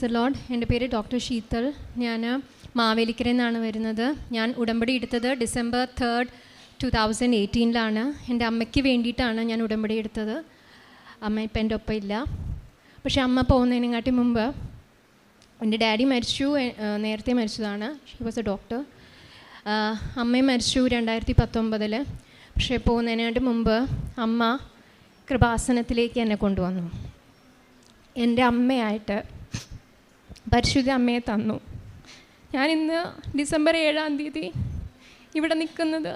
Load, എൻ്റെ പേര് doctor Sheethal. ഞാൻ മാവേലിക്കരയിൽ നിന്നാണ് വരുന്നത്. ഞാൻ ഉടമ്പടി എടുത്തത് December 3rd, 2018 എൻ്റെ അമ്മയ്ക്ക് വേണ്ടിയിട്ടാണ് ഞാൻ ഉടമ്പടി എടുത്തത്. അമ്മ ഇപ്പം എൻ്റെ ഒപ്പം ഇല്ല. പക്ഷേ അമ്മ പോകുന്നതിനെക്കാട്ടി മുമ്പ് എൻ്റെ ഡാഡി മരിച്ചു, നേരത്തെ മരിച്ചതാണ്. She was a doctor. അമ്മയും മരിച്ചു 2019. പക്ഷേ പോകുന്നതിനായിട്ട് മുമ്പ് അമ്മ കൃപാസനത്തിലേക്ക് എന്നെ കൊണ്ടുവന്നു. എൻ്റെ അമ്മയായിട്ട് പരിശുദ്ധ അമ്മയെ തന്നു. ഞാനിന്ന് December 7 ഇവിടെ നിൽക്കുന്നത്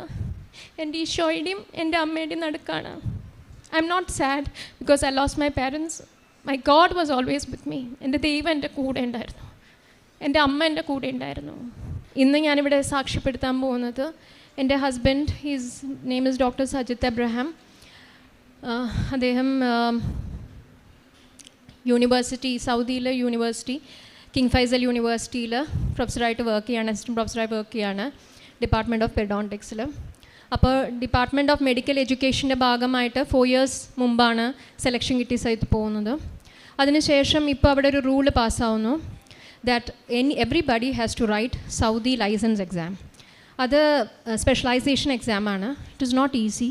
എൻ്റെ ഈശോയുടെയും എൻ്റെ അമ്മയുടെയും നടുക്കാണ്. I'm not sad because I lost my parents. My God was always with me. എൻ്റെ ദൈവം എൻ്റെ കൂടെ ഉണ്ടായിരുന്നു, എൻ്റെ അമ്മ എൻ്റെ കൂടെ ഉണ്ടായിരുന്നു. ഇന്ന് ഞാനിവിടെ സാക്ഷ്യപ്പെടുത്താൻ പോകുന്നത് എൻ്റെ husband, his name is doctor Sajith Abraham. അദ്ദേഹം യൂണിവേഴ്സിറ്റി, സൗദിയിലെ യൂണിവേഴ്സിറ്റി കിങ് ഫൈസൽ യൂണിവേഴ്സിറ്റിയിൽ പ്രൊഫസറായിട്ട് വർക്ക് ചെയ്യുകയാണ്, അസിസ്റ്റൻറ്റ് പ്രൊഫസറായി വർക്ക് ചെയ്യുകയാണ് ഡിപ്പാർട്ട്മെൻറ്റ് ഓഫ് പെഡോണ്ടിക്സിൽ. അപ്പോൾ ഡിപ്പാർട്ട്മെൻറ്റ് ഓഫ് മെഡിക്കൽ എഡ്യൂക്കേഷൻ്റെ ഭാഗമായിട്ട് 4 years മുമ്പാണ് സെലക്ഷൻ കിട്ടി സൈത്ത് പോകുന്നത്. അതിനുശേഷം ഇപ്പോൾ അവിടെ ഒരു റൂള് പാസ്സാവുന്നു that everybody has to write Saudi license exam. അത് സ്പെഷ്യലൈസേഷൻ എക്സാമാണ്. It is not easy.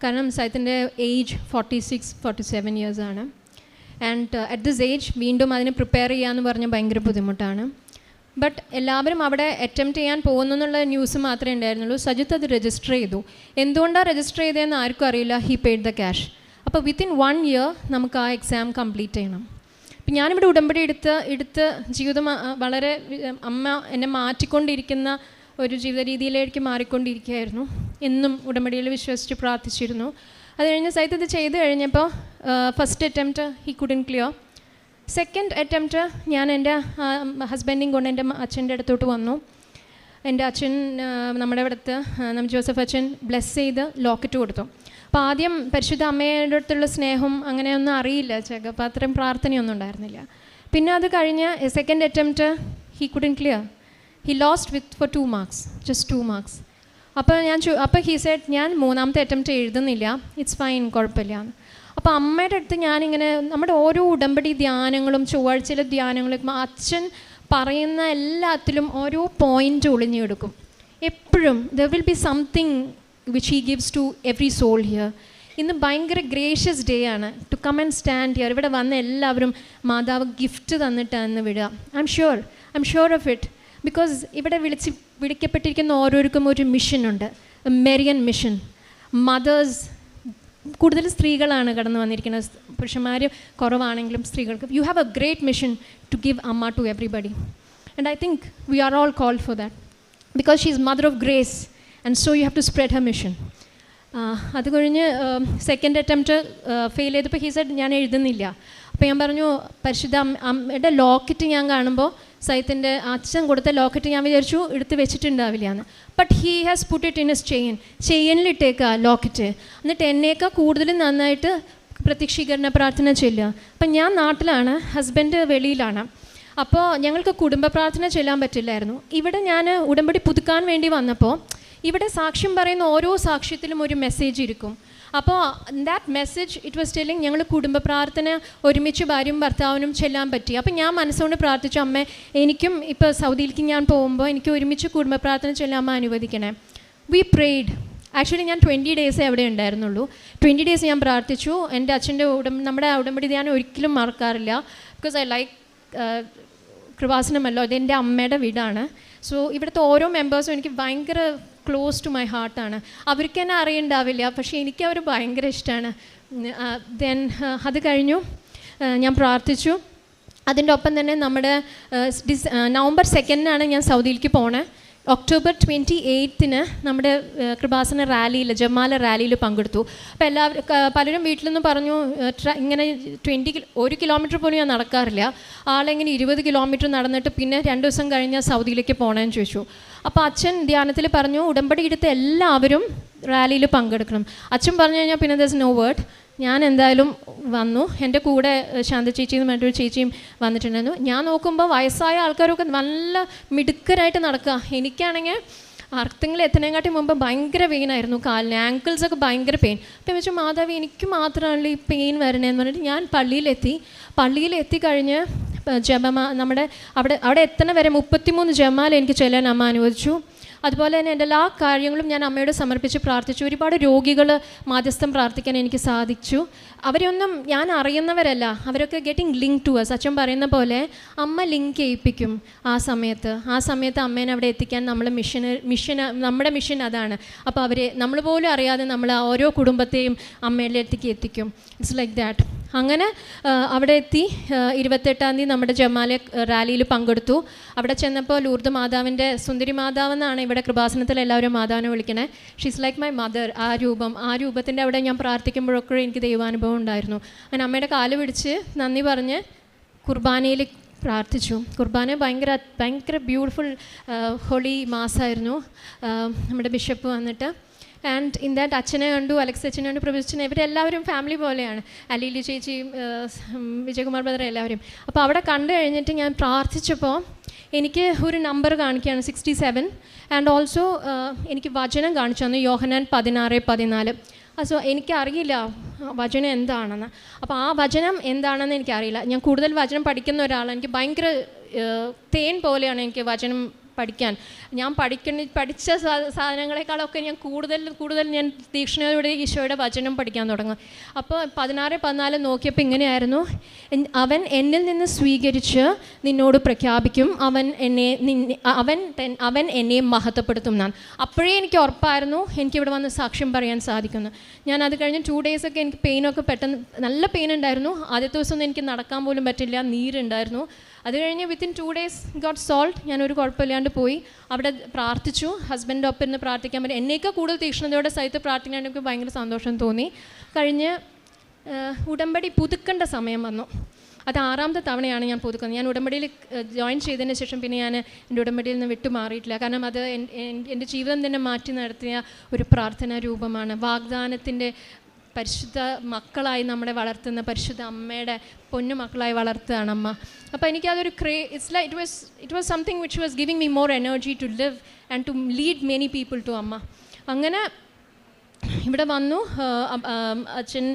കാരണം സൈത്തിൻ്റെ ഏജ് 46-47 years ആണ്. ആൻഡ് അറ്റ് ദിസ് ഏജ് വീണ്ടും അതിന് പ്രിപ്പയർ ചെയ്യാമെന്ന് പറഞ്ഞാൽ ഭയങ്കര ബുദ്ധിമുട്ടാണ്. ബട്ട് എല്ലാവരും അവിടെ അറ്റംപ്റ്റ് ചെയ്യാൻ പോകുന്നു എന്നുള്ള ന്യൂസ് മാത്രമേ ഉണ്ടായിരുന്നുള്ളൂ. സജിത്ത് അത് രജിസ്റ്റർ ചെയ്തു. എന്തുകൊണ്ടാണ് രജിസ്റ്റർ ചെയ്തതെന്ന് ആർക്കും അറിയില്ല. He paid the cash. അപ്പോൾ വിത്തിൻ 1 year നമുക്ക് ആ എക്സാം കംപ്ലീറ്റ് ചെയ്യണം. അപ്പം ഞാനിവിടെ ഉടമ്പടി എടുത്ത് ജീവിതം വളരെ അമ്മ എന്നെ മാറ്റിക്കൊണ്ടിരിക്കുന്ന ഒരു ജീവിത രീതിയിലേക്ക് മാറിക്കൊണ്ടിരിക്കുകയായിരുന്നു. എന്നും ഉടമ്പടിയിൽ വിശ്വസിച്ച് പ്രാർത്ഥിച്ചിരുന്നു. അത് കഴിഞ്ഞ് സൈത്ത് ഇത് ചെയ്ത് കഴിഞ്ഞപ്പോൾ first attempt he couldn't clear. Second attempt ഞാൻ എൻ്റെ ഹസ്ബൻഡിനെയും കൊണ്ട് എൻ്റെ അച്ഛൻ്റെ അടുത്തോട്ട് വന്നു. എൻ്റെ അച്ഛൻ, നമ്മുടെ ഇവിടുത്തെ നമ്മൾ ജോസഫ് അച്ഛൻ ബ്ലെസ് ചെയ്ത് ലോക്കറ്റ് കൊടുത്തു. അപ്പോൾ ആദ്യം പരിശുദ്ധ അമ്മയുടെ അടുത്തുള്ള സ്നേഹം അങ്ങനെയൊന്നും അറിയില്ല ചേക്ക, അപ്പോൾ അത്രയും പ്രാർത്ഥനയൊന്നും ഉണ്ടായിരുന്നില്ല. പിന്നെ അത് കഴിഞ്ഞ് second attempt he couldn't clear. He lost for 2 marks, just 2 marks. അപ്പോൾ ഹി സെഡ് ഞാൻ 3ാമത്തെ അറ്റംപ്റ്റ് എഴുതുന്നില്ല, ഇറ്റ്സ് ഫൈൻ, കുഴപ്പമില്ല. അപ്പോൾ അമ്മയുടെ അടുത്ത് ഞാനിങ്ങനെ നമ്മുടെ ഓരോ ഉടമ്പടി ധ്യാനങ്ങളും ചൊവ്വാഴ്ചയിലെ ധ്യാനങ്ങളും അച്ഛൻ പറയുന്ന എല്ലാത്തിലും ഓരോ പോയിൻ്റ് ഒളിഞ്ഞെടുക്കും. എപ്പോഴും there will be something which he gives to every soul here. ഇന്ന് ഭയങ്കര ഗ്രേഷ്യസ് ഡേ ആണ് to come and stand here. ഇവിടെ വന്ന എല്ലാവരും മാതാവ് ഗിഫ്റ്റ് തന്നിട്ടാണ് വിടുക. I am sure of it. Because ഇവിടെ വിളിക്കപ്പെട്ടിരിക്കുന്ന ഓരോരുക്കും ഒരു മിഷനുണ്ട്, മെറിയൻ മിഷൻ. മദേഴ്സ്, കൂടുതൽ സ്ത്രീകളാണ് കടന്നു വന്നിരിക്കുന്നത്, പുരുഷന്മാർ കുറവാണെങ്കിലും സ്ത്രീകൾക്ക്. You have a great mission to give Amma to everybody. And I think we are all called for that because she is mother of grace and so you have to spread her mission. അത് കഴിഞ്ഞ് second attempt fail ചെയ്തപ്പോൾ he said ഞാൻ എഴുതുന്നില്ല. അപ്പോൾ ഞാൻ പറഞ്ഞു പരിശുദ്ധ അമ്മയുടെ ലോക്കറ്റ് ഞാൻ കാണുമ്പോൾ സൈത്തിൻ്റെ അച്ഛൻ കൊടുത്ത ലോക്കറ്റ് ഞാൻ വിചാരിച്ചു എടുത്ത് വെച്ചിട്ടുണ്ടാവില്ല എന്ന്. But he has put it in എസ് ചെയിനിലിട്ടേക്കുക ലോക്കറ്റ്. എന്നിട്ട് എന്നേക്കാൾ കൂടുതൽ നന്നായിട്ട് പ്രത്യക്ഷീകരണ പ്രാർത്ഥന ചെല്ലുക. അപ്പം ഞാൻ നാട്ടിലാണ്, ഹസ്ബൻഡ് വെളിയിലാണ്. അപ്പോൾ ഞങ്ങൾക്ക് കുടുംബ പ്രാർത്ഥന ചെല്ലാൻ പറ്റില്ലായിരുന്നു. ഇവിടെ ഞാൻ ഉടമ്പടി പുതുക്കാൻ വേണ്ടി വന്നപ്പോൾ ഇവിടെ സാക്ഷ്യം പറയുന്ന ഓരോ സാക്ഷ്യത്തിലും ഒരു മെസ്സേജ് ഇരിക്കും. അപ്പോൾ that message it was telling ഞങ്ങൾ കുടുംബ പ്രാർത്ഥന ഒരുമിച്ച് ഭാര്യയും ഭർത്താവിനും ചെല്ലാൻ പറ്റി. അപ്പോൾ ഞാൻ മനസ്സുകൊണ്ട് പ്രാർത്ഥിച്ചു, അമ്മേ എനിക്കും ഇപ്പോൾ സൗദിയിലേക്ക് ഞാൻ പോകുമ്പോൾ എനിക്ക് ഒരുമിച്ച് കുടുംബ പ്രാർത്ഥന ചെല്ലാൻ അനുവദിക്കണേ. V prayed. ആക്ച്വലി ഞാൻ 20 days അവിടെ ഉണ്ടായിരുന്നുള്ളൂ. 20 days ഞാൻ പ്രാർത്ഥിച്ചു. എൻ്റെ അച്ഛൻ്റെ നമ്മുടെ ഉടമ്പടി ഞാൻ ഒരിക്കലും മറക്കാറില്ല. ബിക്കോസ് ഐ ലൈക്ക് കൃപാസനമല്ലോ, അതെൻ്റെ അമ്മയുടെ വീടാണ്. സോ ഇവിടുത്തെ ഓരോ മെമ്പേഴ്സും എനിക്ക് ഭയങ്കര ക്ലോസ് ടു മൈ ഹാർട്ടാണ്. അവർക്ക് തന്നെ അറിയണ്ടാവില്ല, പക്ഷേ എനിക്ക് അവർ ഭയങ്കര ഇഷ്ടമാണ്. ദെൻ അത് കഴിഞ്ഞു ഞാൻ പ്രാർത്ഥിച്ചു. അതിൻ്റെ ഒപ്പം തന്നെ നമ്മുടെ November 2 ഞാൻ സൗദിയിലേക്ക് പോണേ. October 28 നമ്മുടെ കൃപാസന റാലിയിൽ, ജമാല റാലിയിൽ പങ്കെടുത്തു. അപ്പോൾ പലരും വീട്ടിൽ നിന്ന് പറഞ്ഞു ഇങ്ങനെ 1 kilometer പോലും ഞാൻ നടക്കാറില്ല, ആളെങ്ങനെ 20 kilometer നടന്നിട്ട് പിന്നെ 2 ദിവസം കഴിഞ്ഞാൽ സൗദിയിലേക്ക് പോകണമെന്ന് ചോദിച്ചു. അപ്പോൾ അച്ഛൻ ധ്യാനത്തിൽ പറഞ്ഞു ഉടമ്പടി എടുത്ത് എല്ലാവരും റാലിയിൽ പങ്കെടുക്കണം. അച്ഛൻ പറഞ്ഞു കഴിഞ്ഞാൽ പിന്നെ ദർ ഇസ് നോ വേർഡ്. ഞാൻ എന്തായാലും വന്നു. എൻ്റെ കൂടെ ശാന്ത ചേച്ചിയും മറ്റൊരു ചേച്ചിയും വന്നിട്ടുണ്ടായിരുന്നു. ഞാൻ നോക്കുമ്പോൾ വയസ്സായ ആൾക്കാരൊക്കെ നല്ല മിടുക്കരായിട്ട് നടക്കുക. എനിക്കാണെങ്കിൽ അർത്ഥങ്ങൾ എത്തുന്നതിനെക്കാട്ടി മുമ്പ് ഭയങ്കര പെയിനായിരുന്നു കാലിന്, ആങ്കിൾസൊക്കെ ഭയങ്കര പെയിൻ. അപ്പം വെച്ചാൽ മാതാവ് എനിക്ക് മാത്രമാണല്ലോ ഈ പെയിൻ വരണേന്ന് പറഞ്ഞിട്ട് ഞാൻ പള്ളിയിലെത്തി കഴിഞ്ഞ് നമ്മുടെ അവിടെ എത്തണ വരെ 33 ജപമാല എനിക്ക് ചൊല്ലാൻ അമ്മ അനുവദിച്ചു. അതുപോലെ തന്നെ എൻ്റെ എല്ലാ കാര്യങ്ങളും ഞാൻ അമ്മയോട് സമർപ്പിച്ച് പ്രാർത്ഥിച്ചു. ഒരുപാട് രോഗികൾ മാധ്യസ്ഥം പ്രാർത്ഥിക്കാൻ എനിക്ക് സാധിച്ചു. അവരെയൊന്നും ഞാൻ അറിയുന്നവരല്ല, അവരൊക്കെ ഗെറ്റിംഗ് ലിങ്ക് ടു അസ്. അച്ഛൻ പറയുന്ന പോലെ അമ്മ ലിങ്ക് ചെയ്യിപ്പിക്കും ആ സമയത്ത് അമ്മേനെ അവിടെ എത്തിക്കാൻ നമ്മുടെ മിഷൻ അതാണ്. അപ്പോൾ നമ്മൾ പോലും അറിയാതെ നമ്മൾ ഓരോ കുടുംബത്തെയും അമ്മയുടെ അടുത്തേക്ക് എത്തിക്കും. It's like that. അങ്ങനെ അവിടെ എത്തി 28-ാം തീയതി നമ്മുടെ ജപമാല റാലിയിൽ പങ്കെടുത്തു. അവിടെ ചെന്നപ്പോൾ ലൂർദ് മാതാവിൻ്റെ സുന്ദരി മാതാവെന്നാണ് ഇവിടെ കൃപാസനത്തിൽ എല്ലാവരും മാതാവിനെ വിളിക്കണേ. She's like my mother. ആ രൂപത്തിൻ്റെ അവിടെ ഞാൻ പ്രാർത്ഥിക്കുമ്പോഴൊക്കെ എനിക്ക് ദൈവാനുഭവം ഉണ്ടായിരുന്നു. അങ്ങനെ അമ്മയുടെ കാല് പിടിച്ച് നന്ദി പറഞ്ഞ് കുർബാനയിൽ പ്രാർത്ഥിച്ചു. കുർബാന ഭയങ്കര ബ്യൂട്ടിഫുൾ ഹോളി മാസമായിരുന്നു. നമ്മുടെ ബിഷപ്പ് വന്നിട്ട് ആൻഡ് ഇൻ ദാറ്റ് അച്ഛനെ കണ്ടു, അലക്സ് അച്ഛനെ കണ്ടു, പ്രൊഫസറിനെ, ഇവരെല്ലാവരും ഫാമിലി പോലെയാണ്. അലീലി ചേച്ചിയും വിജയകുമാർ ബ്രദർ എല്ലാവരും. അപ്പോൾ അവിടെ കണ്ടു കഴിഞ്ഞിട്ട് ഞാൻ പ്രാർത്ഥിച്ചപ്പോൾ എനിക്ക് ഒരു നമ്പർ കാണിക്കുകയാണ് 67. ആൻഡ് ഓൾസോ എനിക്ക് വചനം കാണിച്ചു തന്നു, യോഹന്നാൻ 16:14. സോ എനിക്കറിയില്ല വചനം എന്താണെന്ന്. അപ്പോൾ ആ വചനം എന്താണെന്ന് എനിക്കറിയില്ല. ഞാൻ കൂടുതൽ വചനം പഠിക്കുന്ന ഒരാളാണ്. എനിക്ക് ഭയങ്കര തേൻ പോലെയാണ് എനിക്ക് വചനം പഠിക്കാൻ. ഞാൻ പഠിച്ച സാധനങ്ങളെക്കാളൊക്കെ ഞാൻ കൂടുതൽ ഞാൻ തീക്ഷ്ണതയോടെ ഈശോയുടെ വചനം പഠിക്കാൻ തുടങ്ങും. അപ്പോൾ 16:14 നോക്കിയപ്പോൾ ഇങ്ങനെയായിരുന്നു, അവൻ എന്നിൽ നിന്ന് സ്വീകരിച്ച് നിന്നോട് പ്രഖ്യാപിക്കും, അവൻ എന്നെ മഹത്വപ്പെടുത്തും എന്നാണ്. അപ്പോഴേ എനിക്ക് ഉറപ്പായിരുന്നു എനിക്കിവിടെ വന്ന് സാക്ഷ്യം പറയാൻ സാധിക്കുന്നു. ഞാൻ അത് കഴിഞ്ഞ് 2 ഡേയ്സൊക്കെ എനിക്ക് പെയിനൊക്കെ പെട്ടെന്ന് നല്ല പെയിൻ ഉണ്ടായിരുന്നു. ആദ്യത്തെ ദിവസമൊന്നും എനിക്ക് നടക്കാൻ പോലും പറ്റില്ല, നീരുണ്ടായിരുന്നു. അത് കഴിഞ്ഞ് വിത്തിൻ 2 ഡേയ്സ് ഗോട്ട് സോൾവ്. ഞാനൊരു കുഴപ്പമില്ലാണ്ട് പോയി. അവിടെ പ്രാർത്ഥിച്ചു, ഹസ്ബൻഡിൻ്റെ ഒപ്പം ഇരുന്ന് പ്രാർത്ഥിക്കാൻ പറ്റും. എന്നേക്കാൾ കൂടുതൽ തീക്ഷ്ണതയോടെ സഹിതം പ്രാർത്ഥിക്കാൻ എനിക്ക് ഭയങ്കര സന്തോഷം തോന്നി. കഴിഞ്ഞ് ഉടമ്പടി പുതുക്കേണ്ട സമയം വന്നു. അത് 6ാമത്തെ തവണയാണ് ഞാൻ പുതുക്കുന്നത്. ഞാൻ ഉടമ്പടിയിൽ ജോയിൻ ചെയ്തതിന് ശേഷം പിന്നെ ഞാൻ എൻ്റെ ഉടമ്പടിയിൽ നിന്ന് വിട്ടുമാറിയിട്ടില്ല. കാരണം അത് എൻ്റെ ജീവിതം തന്നെ മാറ്റി നടത്തിയ ഒരു പ്രാർത്ഥനാ രൂപമാണ്. വാഗ്ദാനത്തിൻ്റെ പരിശുദ്ധ മക്കളായി നമ്മളെ വളർത്തുന്ന പരിശുദ്ധ അമ്മയുടെ പൊന്നു മക്കളായി വളർത്തുകയാണ് അമ്മ. അപ്പോൾ എനിക്കതൊരു it was something which was giving me more energy to live and to lead many people to Amma. അങ്ങനെ ഇവിടെ വന്നു. അച്ഛൻ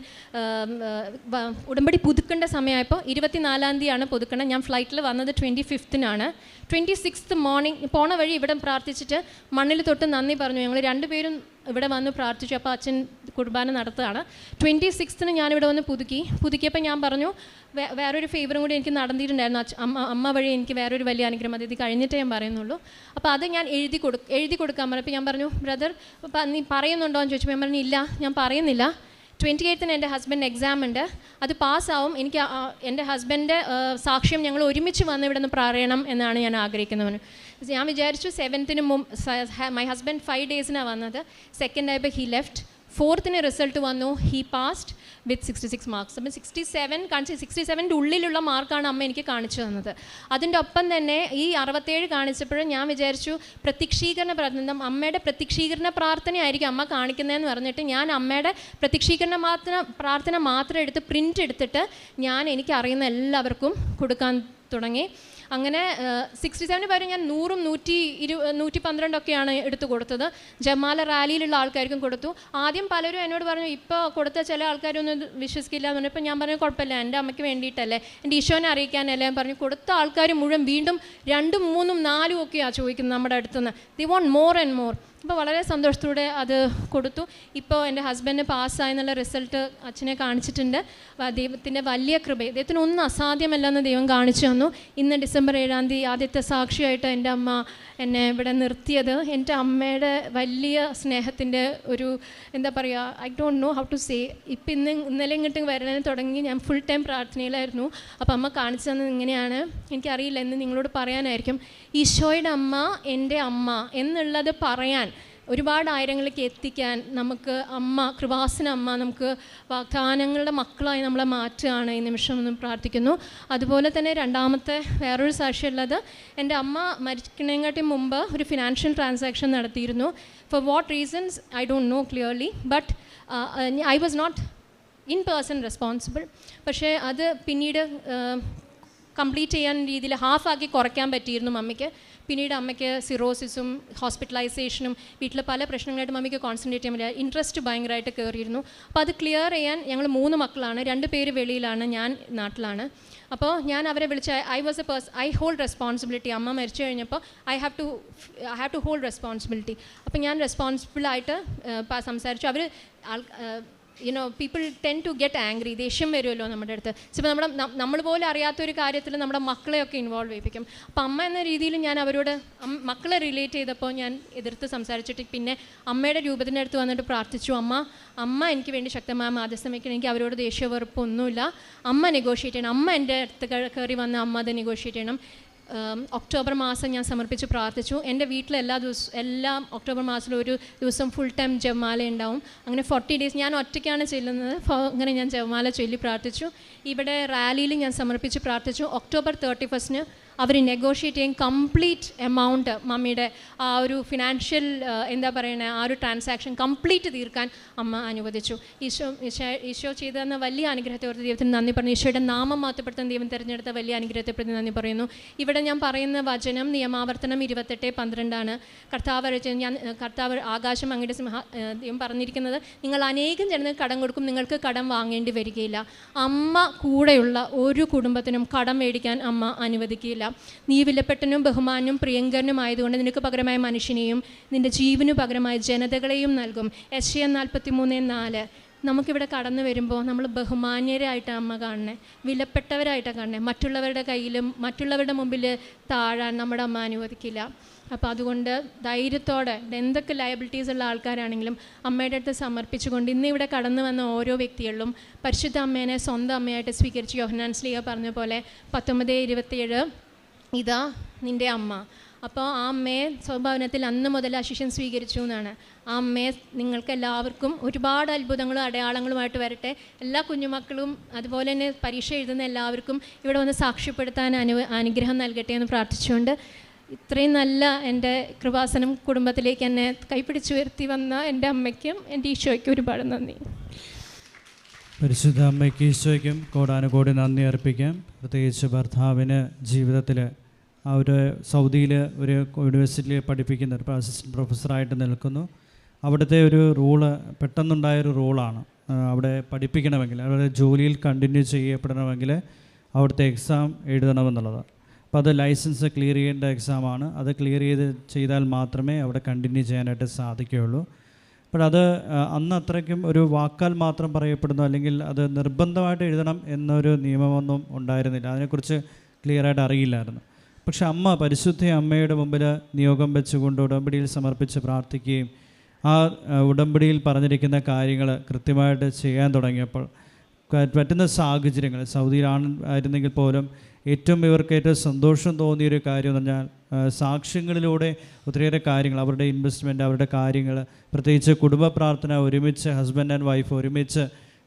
ഉടമ്പടി പുതുക്കേണ്ട സമയമായപ്പോൾ 24-ാം തീയതിയാണ് പുതുക്കണം. ഞാൻ ഫ്ലൈറ്റിൽ വന്നത് 25-നാണ്. 26th മോർണിംഗ് പോണ വഴി ഇവിടെ പ്രാർത്ഥിച്ചിട്ട് മണ്ണിൽ തൊട്ട് നന്ദി പറഞ്ഞു. ഞങ്ങൾ 2 പേരും ഇവിടെ വന്ന് പ്രാർത്ഥിച്ചു. അപ്പോൾ അച്ഛൻ കുർബാന നടത്തുകയാണ്. 26th ഞാനിവിടെ വന്ന് പുതുക്കിയപ്പോൾ ഞാൻ പറഞ്ഞു വേറൊരു ഫേവറും കൂടി എനിക്ക് നടന്നിട്ടുണ്ടായിരുന്നു. അമ്മ വഴി എനിക്ക് വേറൊരു വലിയ അനുഗ്രഹം, അത് ഇത് കഴിഞ്ഞിട്ടേ ഞാൻ പറയുന്നുള്ളൂ. അപ്പോൾ അത് ഞാൻ എഴുതി കൊടുക്കാൻ പറഞ്ഞപ്പോൾ ഞാൻ പറഞ്ഞു, ബ്രദർ നീ പറയുന്നുണ്ടോ എന്ന് ചോദിച്ചപ്പോൾ ഞാൻ പറഞ്ഞു ഇല്ല, ഞാൻ പറയുന്നില്ല. 28th എൻ്റെ ഹസ്ബൻഡ് എക്സാം ഉണ്ട്, അത് പാസ്സാവും. എനിക്ക് എൻ്റെ ഹസ്ബൻഡ് സാക്ഷ്യം ഞങ്ങൾ ഒരുമിച്ച് വന്ന് ഇവിടെ നിന്ന് പറയണം എന്നാണ് ഞാൻ ആഗ്രഹിക്കുന്നവന്. ഞാൻ വിചാരിച്ചു 7th മൈ ഹസ്ബൻഡ് 5 ഡേയ്സിനാണ് വന്നത്. 2nd ആയപ്പോൾ ഹി ലെഫ്റ്റ്. 4th റിസൾട്ട് വന്നു, ഹി പാസ്ഡ് വിത്ത് 66 മാർക്സ്. അപ്പം 67 ഉള്ളിലുള്ള മാർക്കാണ് അമ്മ എനിക്ക് കാണിച്ചു തന്നത്. അതിൻ്റെ ഒപ്പം തന്നെ ഈ 67 കാണിച്ചപ്പോഴും ഞാൻ വിചാരിച്ചു പ്രത്യക്ഷീകരണ പ്രാർത്ഥന, അമ്മയുടെ പ്രത്യക്ഷീകരണ പ്രാർത്ഥനയായിരിക്കും അമ്മ കാണിക്കുന്നതെന്ന് പറഞ്ഞിട്ട് ഞാൻ അമ്മയുടെ പ്രത്യക്ഷീകരണ പ്രാർത്ഥന മാത്രം എടുത്ത് പ്രിൻ്റ് എടുത്തിട്ട് ഞാൻ എനിക്കറിയുന്ന എല്ലാവർക്കും കൊടുക്കാൻ തുടങ്ങി. അങ്ങനെ 67 പകരം ഞാൻ 100ഉം 112 എടുത്തു കൊടുത്തത്. ജമാല റാലിയിലുള്ള ആൾക്കാർക്കും കൊടുത്തു. ആദ്യം പലരും എന്നോട് പറഞ്ഞു ഇപ്പോൾ കൊടുത്ത ചില ആൾക്കാരൊന്നും വിശ്വസിക്കില്ല എന്ന് പറഞ്ഞു. ഇപ്പം ഞാൻ പറഞ്ഞു കുഴപ്പമില്ല, എൻ്റെ അമ്മയ്ക്ക് വേണ്ടിയിട്ടല്ലേ, എൻ്റെ ഈശോനെ അറിയിക്കാനല്ലേ ഞാൻ പറഞ്ഞു. കൊടുത്ത ആൾക്കാർ മുഴുവൻ വീണ്ടും 2, 3, 4 ഒക്കെയാണ് ചോദിക്കുന്നത് നമ്മുടെ അടുത്തുനിന്ന്. They want more and more. അപ്പോൾ വളരെ സന്തോഷത്തോടെ അത് കൊടുത്തു. ഇപ്പോൾ എൻ്റെ ഹസ്ബൻഡ് പാസ്സായെന്നുള്ള റിസൾട്ട് അച്ഛനെ കാണിച്ചിട്ടുണ്ട്. ദൈവത്തിൻ്റെ വലിയ കൃപ, ദൈവത്തിന് ഒന്നും അസാധ്യമല്ലെന്ന് ദൈവം കാണിച്ചു തന്നു. ഇന്ന് December 7-ാം തീയതി ആദ്യത്തെ സാക്ഷിയായിട്ട് എൻ്റെ അമ്മ എന്നെ ഇവിടെ നിർത്തിയത് എൻ്റെ അമ്മയുടെ വലിയ സ്നേഹത്തിൻ്റെ ഒരു എന്താ പറയുക, I don't know how to say. ഇപ്പം ഇന്നലെ ഇങ്ങോട്ട് വരാൻ തുടങ്ങി ഞാൻ ഫുൾ ടൈം പ്രാർത്ഥനയിലായിരുന്നു. അപ്പോൾ അമ്മ കാണിച്ചു തന്നത് ഇങ്ങനെയാണ്. എനിക്കറിയില്ല, എന്ന് നിങ്ങളോട് പറയാനായിരിക്കും. ഈശോയുടെ അമ്മ എൻ്റെ അമ്മ എന്നുള്ളത് പറയാൻ, ഒരുപാട് ആയിരങ്ങളിലേക്ക് എത്തിക്കാൻ നമുക്ക് അമ്മ, കൃപാസന അമ്മ നമുക്ക് വാഗ്ദാനങ്ങളുടെ മക്കളായി നമ്മളെ മാറ്റുകയാണ് ഈ നിമിഷം എന്ന് പ്രാർത്ഥിക്കുന്നു. അതുപോലെ തന്നെ രണ്ടാമത്തെ വേറൊരു സാക്ഷ്യമുള്ളത്, എൻ്റെ അമ്മ മരിക്കുന്നതിനെക്കാട്ടി മുമ്പ് ഒരു ഫിനാൻഷ്യൽ ട്രാൻസാക്ഷൻ നടത്തിയിരുന്നു. For what reasons I don't know clearly, but I was not in person responsible. പക്ഷേ അത് പിന്നീട് കംപ്ലീറ്റ് ചെയ്യാൻ രീതിയിൽ ഹാഫാക്കി കുറയ്ക്കാൻ പറ്റിയിരുന്നു മമ്മിക്ക്. പിന്നീട് അമ്മയ്ക്ക് സിറോസിസും ഹോസ്പിറ്റലൈസേഷനും വീട്ടിൽ പല പ്രശ്നങ്ങളായിട്ട് മമ്മിക്ക് കോൺസെൻട്രേറ്റ് ചെയ്യാൻ പറ്റില്ല. ഇൻട്രസ്റ്റ് ഭയങ്കരമായിട്ട് കയറിയിരുന്നു. അപ്പോൾ അത് ക്ലിയർ ചെയ്യാൻ ഞങ്ങൾ 3 മക്കളാണ്, 2 പേര് വെളിയിലാണ്, ഞാൻ നാട്ടിലാണ്. അപ്പോൾ ഞാൻ അവരെ വിളിച്ച് ഐ ഹോൾഡ് റെസ്പോൺസിബിലിറ്റി. അമ്മ മരിച്ചു കഴിഞ്ഞപ്പോൾ I have to hold responsibility. അപ്പോൾ ഞാൻ റെസ്പോൺസിബിളായിട്ട് സംസാരിച്ചു. അവർ people tend to get angry, ദേഷ്യം വരുമല്ലോ നമ്മുടെ അടുത്ത്. ചിലപ്പോൾ നമ്മൾ പോലും അറിയാത്തൊരു കാര്യത്തിൽ നമ്മുടെ മക്കളെയൊക്കെ ഇൻവോൾവ് ചെയ്യിപ്പിക്കും. അപ്പോൾ അമ്മ എന്ന രീതിയിൽ ഞാൻ അവരോട് മക്കളെ റിലേറ്റ് ചെയ്തപ്പോൾ ഞാൻ എതിർത്ത് സംസാരിച്ചിട്ട് പിന്നെ അമ്മയുടെ രൂപത്തിൻ്റെ അടുത്ത് വന്നിട്ട് പ്രാർത്ഥിച്ചു, അമ്മ എനിക്ക് വേണ്ടി ശക്തമായ മാധ്യസ്ഥം വയ്ക്കണം, എനിക്ക് അവരോട് ദേഷ്യ വെറുപ്പൊന്നുമില്ല, അമ്മ നെഗോഷിയേറ്റ് ചെയ്യണം, അമ്മ എൻ്റെ അടുത്ത് കയറി വന്ന് അമ്മ അത് നെഗോഷിയേറ്റ് ചെയ്യണം. ഒക്ടോബർ മാസം ഞാൻ സമർപ്പിച്ച് പ്രാർത്ഥിച്ചു. എൻ്റെ വീട്ടിൽ എല്ലാ ഒക്ടോബർ മാസത്തിൽ ഒരു ദിവസം ഫുൾ ടൈം ജപമാല ഉണ്ടാവും. അങ്ങനെ 40 days ഞാൻ ഒറ്റയ്ക്കാണ് ചെല്ലുന്നത്. അങ്ങനെ ഞാൻ ജപമാല ചൊല്ലി പ്രാർത്ഥിച്ചു. ഇവിടെ റാലിയിൽ ഞാൻ സമർപ്പിച്ച് പ്രാർത്ഥിച്ചു. ഒക്ടോബർ 31 അവർ നെഗോഷിയേറ്റ് ചെയ്യും കംപ്ലീറ്റ് എമൗണ്ട് മമ്മിയുടെ ആ ഒരു ഫിനാൻഷ്യൽ ആ ഒരു ട്രാൻസാക്ഷൻ കംപ്ലീറ്റ് തീർക്കാൻ അമ്മ അനുവദിച്ചു. ഈശോ ചെയ്തെന്ന വലിയ അനുഗ്രഹത്തെ ഓർത്ത് ദൈവത്തിന് നന്ദി പറഞ്ഞു. ഈശോയുടെ നാമം മാറ്റപ്പെടുത്താൻ ദൈവം തിരഞ്ഞെടുത്ത വലിയ അനുഗ്രഹത്തെ പ്രതി നന്ദി പറയുന്നു. ഇവിടെ ഞാൻ പറയുന്ന വചനം നിയമാവർത്തനം 28:12 കർത്താവ് ആകാശം അങ്ങയുടെ ദൈവം പറഞ്ഞിരിക്കുന്നത്, നിങ്ങൾ അനേകം ജനങ്ങൾക്ക് കടം കൊടുക്കും, നിങ്ങൾക്ക് കടം വാങ്ങേണ്ടി വരികയില്ല. അമ്മ കൂടെയുള്ള ഒരു കുടുംബത്തിനും കടം മേടിക്കാൻ അമ്മ അനുവദിക്കില്ല. നീ വിലപ്പെട്ടനും ബഹുമാനും പ്രിയങ്കരനുമായതുകൊണ്ട് നിനക്ക് പകരമായ മനുഷ്യനെയും നിൻ്റെ ജീവനു പകരമായ ജനതകളെയും നൽകും. യെശയ്യാ 43:4. നമുക്കിവിടെ കടന്നു വരുമ്പോൾ നമ്മൾ ബഹുമാന്യരായിട്ടാണ് അമ്മ കാണണേ, വിലപ്പെട്ടവരായിട്ടാണ് കാണണേ. മറ്റുള്ളവരുടെ കയ്യിലും മറ്റുള്ളവരുടെ മുമ്പിൽ താഴാൻ നമ്മുടെ അമ്മ അനുവദിക്കില്ല. അപ്പോൾ അതുകൊണ്ട് ധൈര്യത്തോടെ എന്തൊക്കെ ലയബിലിറ്റീസ് ഉള്ള ആൾക്കാരാണെങ്കിലും അമ്മയുടെ അടുത്ത് സമർപ്പിച്ചുകൊണ്ട് ഇന്നിവിടെ കടന്നു വന്ന ഓരോ വ്യക്തികളിലും പരിശുദ്ധ അമ്മേനെ സ്വന്തം അമ്മയായിട്ട് സ്വീകരിച്ച് യോഹന്നാൻ ശ്ലീഹ പറഞ്ഞ പോലെ 19:27 ഇതാ നിൻ്റെ അമ്മ. അപ്പോൾ ആ അമ്മയെ സ്വഭവനത്തിൽ അന്ന് മുതൽ ആ ശിഷ്യൻ സ്വീകരിച്ചു എന്നാണ്. ആ അമ്മയെ നിങ്ങൾക്ക് എല്ലാവർക്കും ഒരുപാട് അത്ഭുതങ്ങളും അടയാളങ്ങളുമായിട്ട് വരട്ടെ. എല്ലാ കുഞ്ഞുമക്കളും അതുപോലെ തന്നെ പരീക്ഷ എഴുതുന്ന എല്ലാവർക്കും ഇവിടെ വന്ന് സാക്ഷ്യപ്പെടുത്താൻ അനുഗ്രഹം നൽകട്ടെ എന്ന് പ്രാർത്ഥിച്ചുകൊണ്ട് ഇത്രയും നല്ല എൻ്റെ കൃപാസനം കുടുംബത്തിലേക്ക് എന്നെ കൈപ്പിടിച്ച് ഉയർത്തി വന്ന എൻ്റെ അമ്മയ്ക്കും എൻ്റെ ഈശോയ്ക്കും ഒരുപാട് നന്ദി. പരിശുദ്ധ അമ്മയ്ക്ക് ഈശോയ്ക്കും കോടാനുകോടി നന്ദി അർപ്പിക്കാം. പ്രത്യേകിച്ച് ഭർത്താവിന് ജീവിതത്തിൽ സൗദിയിൽ ഒരു യൂണിവേഴ്സിറ്റിയിൽ പഠിപ്പിക്കുന്ന ഒരു അസിസ്റ്റൻറ്റ് പ്രൊഫസറായിട്ട് നിൽക്കുന്നു. അവിടുത്തെ ഒരു റൂള് പെട്ടെന്നുണ്ടായൊരു റൂളാണ്, അവിടെ പഠിപ്പിക്കണമെങ്കിൽ അവിടെ ജോലിയിൽ കണ്ടിന്യൂ ചെയ്യപ്പെടണമെങ്കിൽ അവിടുത്തെ എക്സാം എഴുതണമെന്നുള്ളത്. അപ്പോൾ അത് ലൈസൻസ് ക്ലിയർ ചെയ്യേണ്ട എക്സാമാണ്. അത് ക്ലിയർ ചെയ്താൽ മാത്രമേ അവിടെ കണ്ടിന്യൂ ചെയ്യാനായിട്ട് സാധിക്കുകയുള്ളൂ. അപ്പോൾ അത് അന്ന് അത്രയ്ക്കും ഒരു വാക്കാൽ മാത്രം പറയപ്പെടുന്നു, അല്ലെങ്കിൽ അത് നിർബന്ധമായിട്ട് എഴുതണം എന്നൊരു നിയമമൊന്നും ഉണ്ടായിരുന്നില്ല. അതിനെക്കുറിച്ച് ക്ലിയറായിട്ട് അറിയില്ലായിരുന്നു. പക്ഷെ അമ്മ പരിശുദ്ധ അമ്മയുടെ മുമ്പിൽ നിയോഗം വെച്ചുകൊണ്ട് ഉടമ്പടിയിൽ സമർപ്പിച്ച് പ്രാർത്ഥിക്കുകയും ആ ഉടമ്പടിയിൽ പറഞ്ഞിരിക്കുന്ന കാര്യങ്ങൾ കൃത്യമായിട്ട് ചെയ്യാൻ തുടങ്ങിയപ്പോൾ പറ്റുന്ന സാഹചര്യങ്ങൾ സൗദിയിലായിരുന്നെങ്കിൽ പോലും ഇവർക്ക് ഏറ്റവും സന്തോഷം തോന്നിയൊരു കാര്യം എന്ന് പറഞ്ഞാൽ സാക്ഷ്യങ്ങളിലൂടെ ഒത്തിരിയേറെ കാര്യങ്ങൾ, അവരുടെ ഇൻവെസ്റ്റ്മെൻറ്റ്, അവരുടെ കാര്യങ്ങൾ, പ്രത്യേകിച്ച് കുടുംബ പ്രാർത്ഥന ഒരുമിച്ച് ഹസ്ബൻഡ് ആൻഡ് വൈഫ് ഒരുമിച്ച്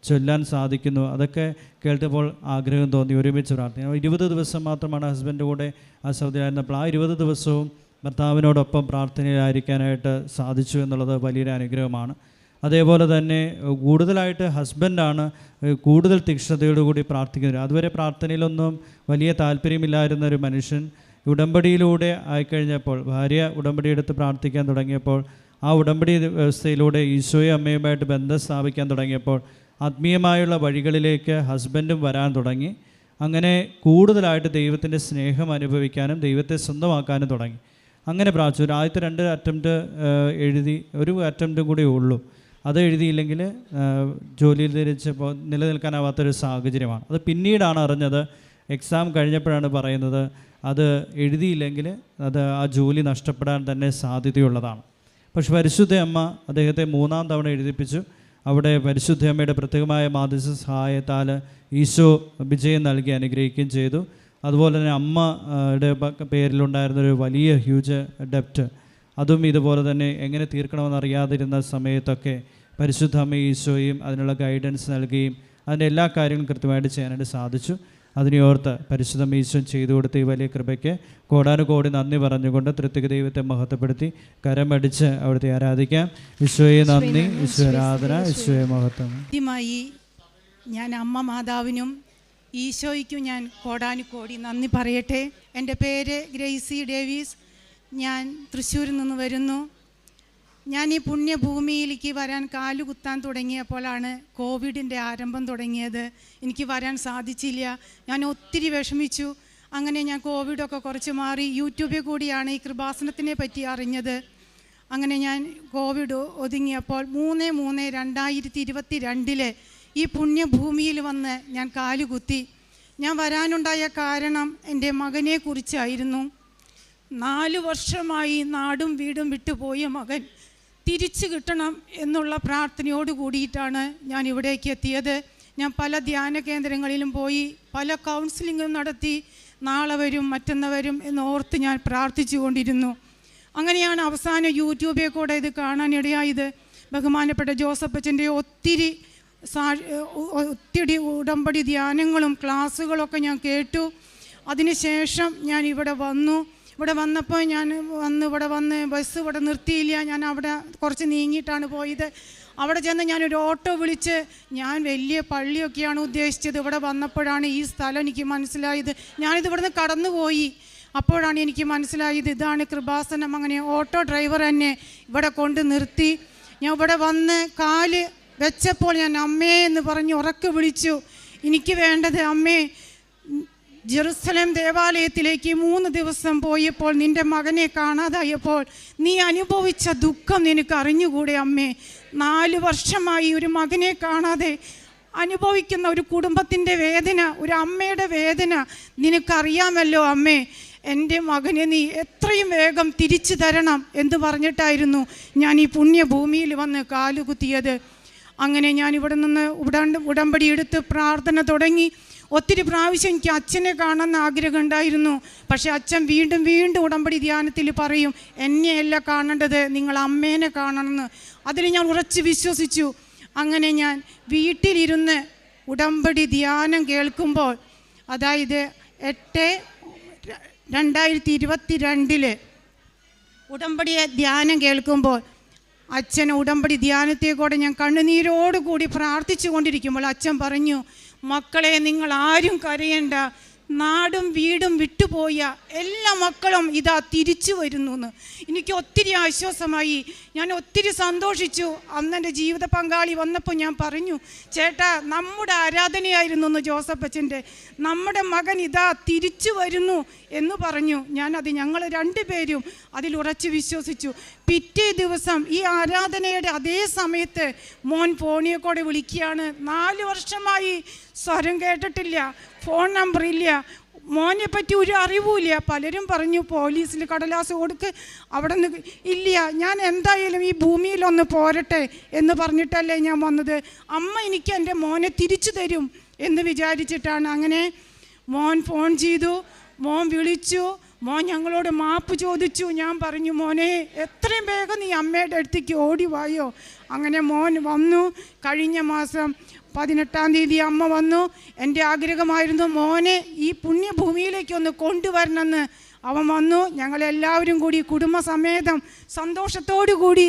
ചൊല്ലാൻ സാധിക്കുന്നു. അതൊക്കെ കേട്ടപ്പോൾ ആഗ്രഹം തോന്നി ഒരുമിച്ച് പ്രാർത്ഥിക്കണം. 20 ദിവസം മാത്രമാണ് ഹസ്ബൻഡ് കൂടെ ആ സൗദിയിലായിരുന്നപ്പോൾ ആ 20 ദിവസവും ഭർത്താവിനോടൊപ്പം പ്രാർത്ഥനയിലായിരിക്കാനായിട്ട് സാധിച്ചു എന്നുള്ളത് വലിയൊരു അനുഗ്രഹമാണ്. അതേപോലെ തന്നെ കൂടുതലായിട്ട് ഹസ്ബൻഡാണ് കൂടുതൽ തീക്ഷ്ണതയോടുകൂടി പ്രാർത്ഥിക്കുന്നത്. അതുവരെ പ്രാർത്ഥനയിലൊന്നും വലിയ താല്പര്യമില്ലായിരുന്ന ഒരു മനുഷ്യൻ ഉടമ്പടിയിലൂടെ ആയിക്കഴിഞ്ഞപ്പോൾ, ഭാര്യ ഉടമ്പടി എടുത്ത് പ്രാർത്ഥിക്കാൻ തുടങ്ങിയപ്പോൾ, ആ ഉടമ്പടി വ്യവസ്ഥയിലൂടെ ഈശോയും അമ്മയുമായിട്ട് ബന്ധം സ്ഥാപിക്കാൻ തുടങ്ങിയപ്പോൾ ആത്മീയമായുള്ള വഴികളിലേക്ക് ഹസ്ബൻഡും വരാൻ തുടങ്ങി. അങ്ങനെ കൂടുതലായിട്ട് ദൈവത്തിൻ്റെ സ്നേഹം അനുഭവിക്കാനും ദൈവത്തെ സ്വന്തമാക്കാനും തുടങ്ങി. അങ്ങനെ പ്രാർത്ഥിച്ചു. ഒരു ആദ്യത്തെ 2 അറ്റംപ്റ്റ് എഴുതി, ഒരു അറ്റംപ്റ്റും കൂടി ഉള്ളൂ. അത് എഴുതിയില്ലെങ്കിൽ ജോലിയിൽ ധരിച്ചപ്പോൾ നിലനിൽക്കാനാവാത്തൊരു സാഹചര്യമാണ്. അത് പിന്നീടാണ് അറിഞ്ഞത്, എക്സാം കഴിഞ്ഞപ്പോഴാണ് പറയുന്നത് അത് എഴുതിയില്ലെങ്കിൽ അത് ആ ജോലി നഷ്ടപ്പെടാൻ തന്നെ സാധ്യതയുള്ളതാണ്. പക്ഷെ പരിശുദ്ധ അമ്മ അദ്ദേഹത്തെ 3-ാം തവണ എഴുതിപ്പിച്ചു. അവിടെ പരിശുദ്ധ അമ്മയുടെ പ്രത്യേകമായ മാധ്യസ്ഥ സഹായത്താൽ ഈശോ വിജയം നൽകി അനുഗ്രഹിക്കുകയും ചെയ്തു. അതുപോലെ തന്നെ അമ്മയുടെ പേരിലുണ്ടായിരുന്നൊരു വലിയ ഹ്യൂജ് ഡെപ്റ്റ്, അതും ഇതുപോലെ തന്നെ എങ്ങനെ തീർക്കണമെന്നറിയാതിരുന്ന സമയത്തൊക്കെ പരിശുദ്ധ അമ്മ ഈശോയും അതിനുള്ള ഗൈഡൻസ് നൽകുകയും അതിൻ്റെ എല്ലാ കാര്യങ്ങളും കൃത്യമായിട്ട് ചെയ്യാനായിട്ട് സാധിച്ചു. അതിനെ ഓർത്ത് പരിശുദ്ധ ഈശോ ചെയ്തു കൊടുത്ത ഈ വലിയ കൃപയ്ക്ക് കോടാനുകോടി നന്ദി പറഞ്ഞുകൊണ്ട് തൃത്വിക ദൈവത്തെ മഹത്വപ്പെടുത്തി കരമടിച്ച് അവിടുത്തെ ആരാധിക്കാം. ഈശോയെ നന്ദി, ഈശോ ആരാധന, ഈശോയെ മഹത്വം. ആദ്യമായി ഞാൻ അമ്മ മാതാവിനും ഈശോയ്ക്കും ഞാൻ കോടാനുകോടി നന്ദി പറയട്ടെ. എൻ്റെ പേര് ഗ്രേസി ഡേവിസ്. ഞാൻ തൃശ്ശൂരിൽ നിന്ന് വരുന്നു. ഞാൻ ഈ പുണ്യഭൂമിയിലേക്ക് വരാൻ കാലുകുത്താൻ തുടങ്ങിയപ്പോഴാണ് കോവിഡിൻ്റെ ആരംഭം തുടങ്ങിയത്. എനിക്ക് വരാൻ സാധിച്ചില്ല. ഞാൻ ഒത്തിരി വിഷമിച്ചു. അങ്ങനെ ഞാൻ കോവിഡൊക്കെ കുറച്ച് മാറി യൂട്യൂബിൽ കൂടിയാണ് ഈ കൃപാസനത്തിനെ പറ്റി അറിഞ്ഞത്. അങ്ങനെ ഞാൻ കോവിഡ് ഒതുങ്ങിയപ്പോൾ 3/3/2022 ഈ പുണ്യഭൂമിയിൽ വന്ന് ഞാൻ കാലുകുത്തി. ഞാൻ വരാനുണ്ടായ കാരണം എൻ്റെ മകനെ കുറിച്ചായിരുന്നു. 4 വർഷമായി നാടും വീടും വിട്ടുപോയ മകൻ തിരിച്ചു കിട്ടണം എന്നുള്ള പ്രാർത്ഥനയോട് കൂടിയിട്ടാണ് ഞാൻ ഇവിടേക്ക് എത്തിയത്. ഞാൻ പല ധ്യാന കേന്ദ്രങ്ങളിലും പോയി, പല കൗൺസിലിങ്ങും നടത്തി. നാളെ വരും, മറ്റന്നാൾ വരും എന്നോർത്ത് ഞാൻ പ്രാർത്ഥിച്ചു കൊണ്ടിരുന്നു. അങ്ങനെയാണ് അവസാനം യൂട്യൂബിൽ കൂടെ ഇത് കാണാനിടയായത്. ബഹുമാനപ്പെട്ട ജോസഫ് അച്ഛൻ്റെ ഒത്തിരി ഉടമ്പടി ധ്യാനങ്ങളും ക്ലാസ്സുകളൊക്കെ ഞാൻ കേട്ടു. അതിനുശേഷം ഞാൻ ഇവിടെ വന്നു. ഇവിടെ വന്നപ്പോൾ ഇവിടെ വന്ന് ബസ് ഇവിടെ നിർത്തിയില്ല. ഞാൻ അവിടെ കുറച്ച് നീങ്ങിയിട്ടാണ് പോയത്. അവിടെ ചെന്ന് ഞാനൊരു ഓട്ടോ വിളിച്ച്, ഞാൻ വലിയ പള്ളിയൊക്കെയാണ് ഉദ്ദേശിച്ചത്. ഇവിടെ വന്നപ്പോഴാണ് ഈ സ്ഥലം എനിക്ക് മനസ്സിലായത്. ഞാനിത് ഇവിടുന്ന് കടന്നുപോയി. അപ്പോഴാണ് എനിക്ക് മനസ്സിലായത് ഇതാണ് കൃപാസനം. അങ്ങനെ ഓട്ടോ ഡ്രൈവർ എന്നെ ഇവിടെ കൊണ്ട് നിർത്തി. ഞാൻ ഇവിടെ വന്ന് കാല് വെച്ചപ്പോൾ ഞാൻ അമ്മേ എന്ന് പറഞ്ഞ് ഉറക്കെ വിളിച്ചു. എനിക്ക് വേണ്ടത് അമ്മേ, ജെറുസലേം ദേവാലയത്തിലേക്ക് 3 ദിവസം പോയപ്പോൾ നിൻ്റെ മകനെ കാണാതായപ്പോൾ നീ അനുഭവിച്ച ദുഃഖം നിനക്ക് അറിഞ്ഞുകൂടെ അമ്മേ? 4 വർഷമായി ഒരു മകനെ കാണാതെ അനുഭവിക്കുന്ന ഒരു കുടുംബത്തിൻ്റെ വേദന, ഒരു അമ്മയുടെ വേദന നിനക്കറിയാമല്ലോ അമ്മേ. എൻ്റെ മകനെ നീ എത്രയും വേഗം തിരിച്ചു തരണം എന്ന് പറഞ്ഞിട്ടായിരുന്നു ഞാൻ ഈ പുണ്യഭൂമിയിൽ വന്ന് കാലുകുത്തിയത്. അങ്ങനെ ഞാൻ ഇവിടെ നിന്ന് ഉടമ്പടി എടുത്ത് പ്രാർത്ഥന തുടങ്ങി. ഒത്തിരി പ്രാവശ്യം എനിക്ക് അച്ഛനെ കാണണമെന്ന് ആഗ്രഹം ഉണ്ടായിരുന്നു. പക്ഷേ അച്ഛൻ വീണ്ടും വീണ്ടും ഉടമ്പടി ധ്യാനത്തിൽ പറയും, എന്നെയല്ല കാണേണ്ടത്, നിങ്ങൾ അമ്മേനെ കാണണമെന്ന്. അതിൽ ഞാൻ ഉറച്ച് വിശ്വസിച്ചു. അങ്ങനെ ഞാൻ വീട്ടിലിരുന്ന് ഉടമ്പടി ധ്യാനം കേൾക്കുമ്പോൾ, അതായത് 8/2022 ഉടമ്പടി ധ്യാനം കേൾക്കുമ്പോൾ അച്ഛൻ ഉടമ്പടി ധ്യാനത്തെ കൂടെ ഞാൻ കണ്ണുനീരോടുകൂടി പ്രാർത്ഥിച്ചു കൊണ്ടിരിക്കുമ്പോൾ അച്ഛൻ പറഞ്ഞു, മക്കളെ നിങ്ങൾ ആരും കരയേണ്ട, നാടും വീടും വിട്ടുപോയ എല്ലാ മക്കളും ഇതാ തിരിച്ചു വരുന്നു എന്ന്. എനിക്ക് ഒത്തിരി ആശ്വാസമായി. ഞാൻ ഒത്തിരി സന്തോഷിച്ചു. അന്ന് എൻ്റെ ജീവിത പങ്കാളി വന്നപ്പോൾ ഞാൻ പറഞ്ഞു, ചേട്ടാ നമ്മുടെ ആരാധനയായിരുന്നു എന്ന് ജോസഫ് അച്ഛൻ്റെ, നമ്മുടെ മകൻ ഇതാ തിരിച്ചു വരുന്നു എന്ന് പറഞ്ഞു. ഞങ്ങൾ 2 പേരും അതിൽ ഉറച്ച് വിശ്വസിച്ചു. പിറ്റേ ദിവസം ഈ ആരാധനയുടെ അതേ സമയത്ത് മോൻ ഫോണിയെ കൂടെ വിളിക്കുകയാണ്. 4 വർഷമായി സ്വരം കേട്ടിട്ടില്ല, ഫോൺ നമ്പർ ഇല്ല, മോനെ പറ്റി ഒരു അറിവുമില്ല. പലരും പറഞ്ഞു പോലീസിൽ കടലാസ് കൊടുക്ക്, അവിടെ നിന്ന് ഇല്ല. ഞാൻ എന്തായാലും ഈ ഭൂമിയിലൊന്ന് പോരട്ടെ എന്ന് പറഞ്ഞിട്ടല്ലേ ഞാൻ വന്നത്. അമ്മ എനിക്ക് എൻ്റെ മോനെ തിരിച്ചു തരും എന്ന് വിചാരിച്ചിട്ടാണ്. അങ്ങനെ മോൻ ഫോൺ ചെയ്തു, മോൻ വിളിച്ചു, മോൻ ഞങ്ങളോട് മാപ്പ് ചോദിച്ചു. ഞാൻ പറഞ്ഞു, മോനെ എത്രയും വേഗം നീ അമ്മയുടെ അടുത്തേക്ക് ഓടി വായോ. അങ്ങനെ മോൻ വന്നു. കഴിഞ്ഞ മാസം 18-ാം തീയതി അമ്മ വന്നു. എൻ്റെ ആഗ്രഹമായിരുന്നു മോനെ ഈ പുണ്യഭൂമിയിലേക്കൊന്ന് കൊണ്ടുവരണമെന്ന്. അവൻ വന്നു. ഞങ്ങളെല്ലാവരും കൂടി കുടുംബസമേതം സന്തോഷത്തോടു കൂടി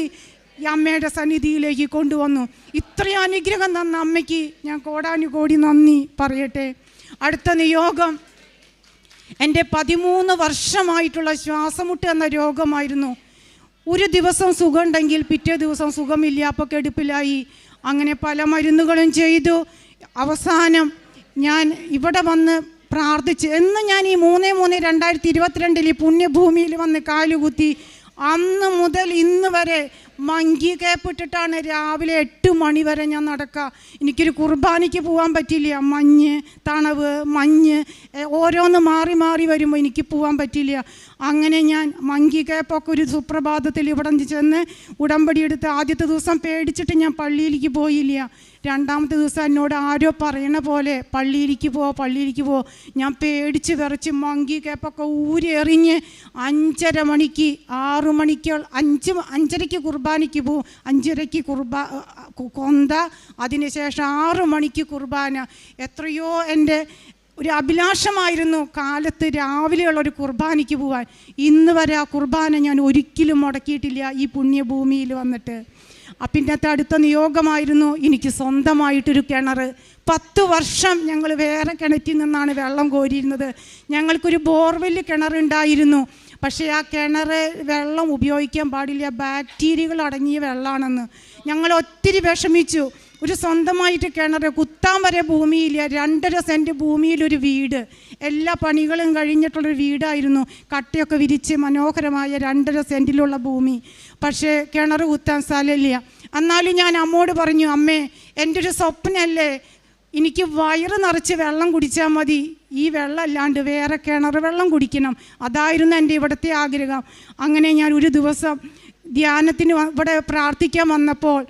ഈ അമ്മയുടെ സന്നിധിയിലേക്ക് കൊണ്ടുവന്നു. ഇത്രയും അനുഗ്രഹം തന്ന അമ്മയ്ക്ക് ഞാൻ കോടാനുകോടി നന്ദി പറയട്ടെ. അടുത്ത നിയോഗം എൻ്റെ 13 വർഷമായിട്ടുള്ള ശ്വാസമുട്ട് എന്ന രോഗമായിരുന്നു. ഒരു ദിവസം സുഖമുണ്ടെങ്കിൽ പിറ്റേ ദിവസം സുഖമില്ല, അപ്പോൾ കെടുപ്പിലായി. അങ്ങനെ പല മരുന്നുകളും ചെയ്തു. അവസാനം ഞാൻ ഇവിടെ വന്ന് പ്രാർത്ഥിച്ച് എന്ന് ഞാൻ ഈ 3/3/2022 ഈ പുണ്യഭൂമിയിൽ വന്ന് കാലുകുത്തി. അന്ന് മുതൽ ഇന്ന് വരെ മങ്കി കേപ്പിട്ടിട്ടാണ് രാവിലെ 8 മണി വരെ ഞാൻ നടക്കുക. എനിക്കൊരു കുർബാനയ്ക്ക് പോകാൻ പറ്റില്ല. മഞ്ഞ്, തണവ്, മഞ്ഞ് ഓരോന്ന് മാറി മാറി വരുമ്പോൾ എനിക്ക് പോകാൻ പറ്റില്ല. അങ്ങനെ ഞാൻ മങ്കി കേപ്പൊക്കെ ഒരു സുപ്രഭാതത്തിൽ ഇവിടെ ചെന്ന് ഉടമ്പടി എടുത്ത് ആദ്യത്തെ ദിവസം പേടിച്ചിട്ട് ഞാൻ പള്ളിയിലേക്ക് പോയില്ല. 2ാമത്തെ ദിവസം എന്നോട് ആരോ പറയണ പോലെ പള്ളിയിലേക്ക് പോ. ഞാൻ പേടിച്ച് വിറച്ച് മങ്കി കേപ്പൊക്കെ ഊരി എറിഞ്ഞ് 5:30 മണിക്ക് 6 മണിക്ക് 5:30 കുർബാനയ്ക്ക് പോവും. 5:30 കൊന്ത, അതിനുശേഷം 6 മണിക്ക് കുർബാന. എത്രയോ എൻ്റെ ഒരു അഭിലാഷമായിരുന്നു കാലത്ത് രാവിലെയുള്ളൊരു കുർബാനയ്ക്ക് പോകാൻ. ഇന്ന് വരെ ആ കുർബാന ഞാൻ ഒരിക്കലും മുടക്കിയിട്ടില്ല ഈ പുണ്യഭൂമിയിൽ വന്നിട്ട്. പിന്നത്തെ അടുത്ത നിയോഗമായിരുന്നു എനിക്ക് സ്വന്തമായിട്ടൊരു കിണർ. 10 വർഷം ഞങ്ങൾ വേറെ കിണറ്റിൽ നിന്നാണ് വെള്ളം കോരിയിരുന്നത്. ഞങ്ങൾക്കൊരു ബോർവെൽ കിണറുണ്ടായിരുന്നു. പക്ഷേ ആ കിണർ വെള്ളം ഉപയോഗിക്കാൻ പാടില്ല, ബാക്ടീരിയകൾ അടങ്ങിയ വെള്ളമാണെന്ന്. ഞങ്ങൾ ഒത്തിരി വിഷമിച്ചു. ഒരു സ്വന്തമായിട്ട് കിണർ കുത്താൻ വരെ ഭൂമിയില്ല. 2.5 സെൻറ്റ് ഭൂമിയിലൊരു വീട്, എല്ലാ പണികളും കഴിഞ്ഞിട്ടുള്ളൊരു വീടായിരുന്നു. കട്ടയൊക്കെ വിരിച്ച് മനോഹരമായ 2.5 സെൻറ്റിലുള്ള ഭൂമി. പക്ഷേ കിണർ കുത്താൻ സ്ഥലമില്ല. എന്നാലും ഞാൻ അമ്മോട് പറഞ്ഞു, അമ്മേ എൻ്റെ ഒരു സ്വപ്നമല്ലേ, എനിക്ക് വയറ് നിറച്ച് വെള്ളം കുടിച്ചാൽ മതി, ഈ വെള്ളം അല്ലാണ്ട് വേറെ കിണർ വെള്ളം കുടിക്കണം. അതായിരുന്നു എൻ്റെ ഇവിടുത്തെ ആഗ്രഹം. അങ്ങനെ ഞാൻ ഒരു ദിവസം ധ്യാനത്തിന് ഇവിടെ പ്രാർത്ഥിക്കാൻ വന്നപ്പോൾ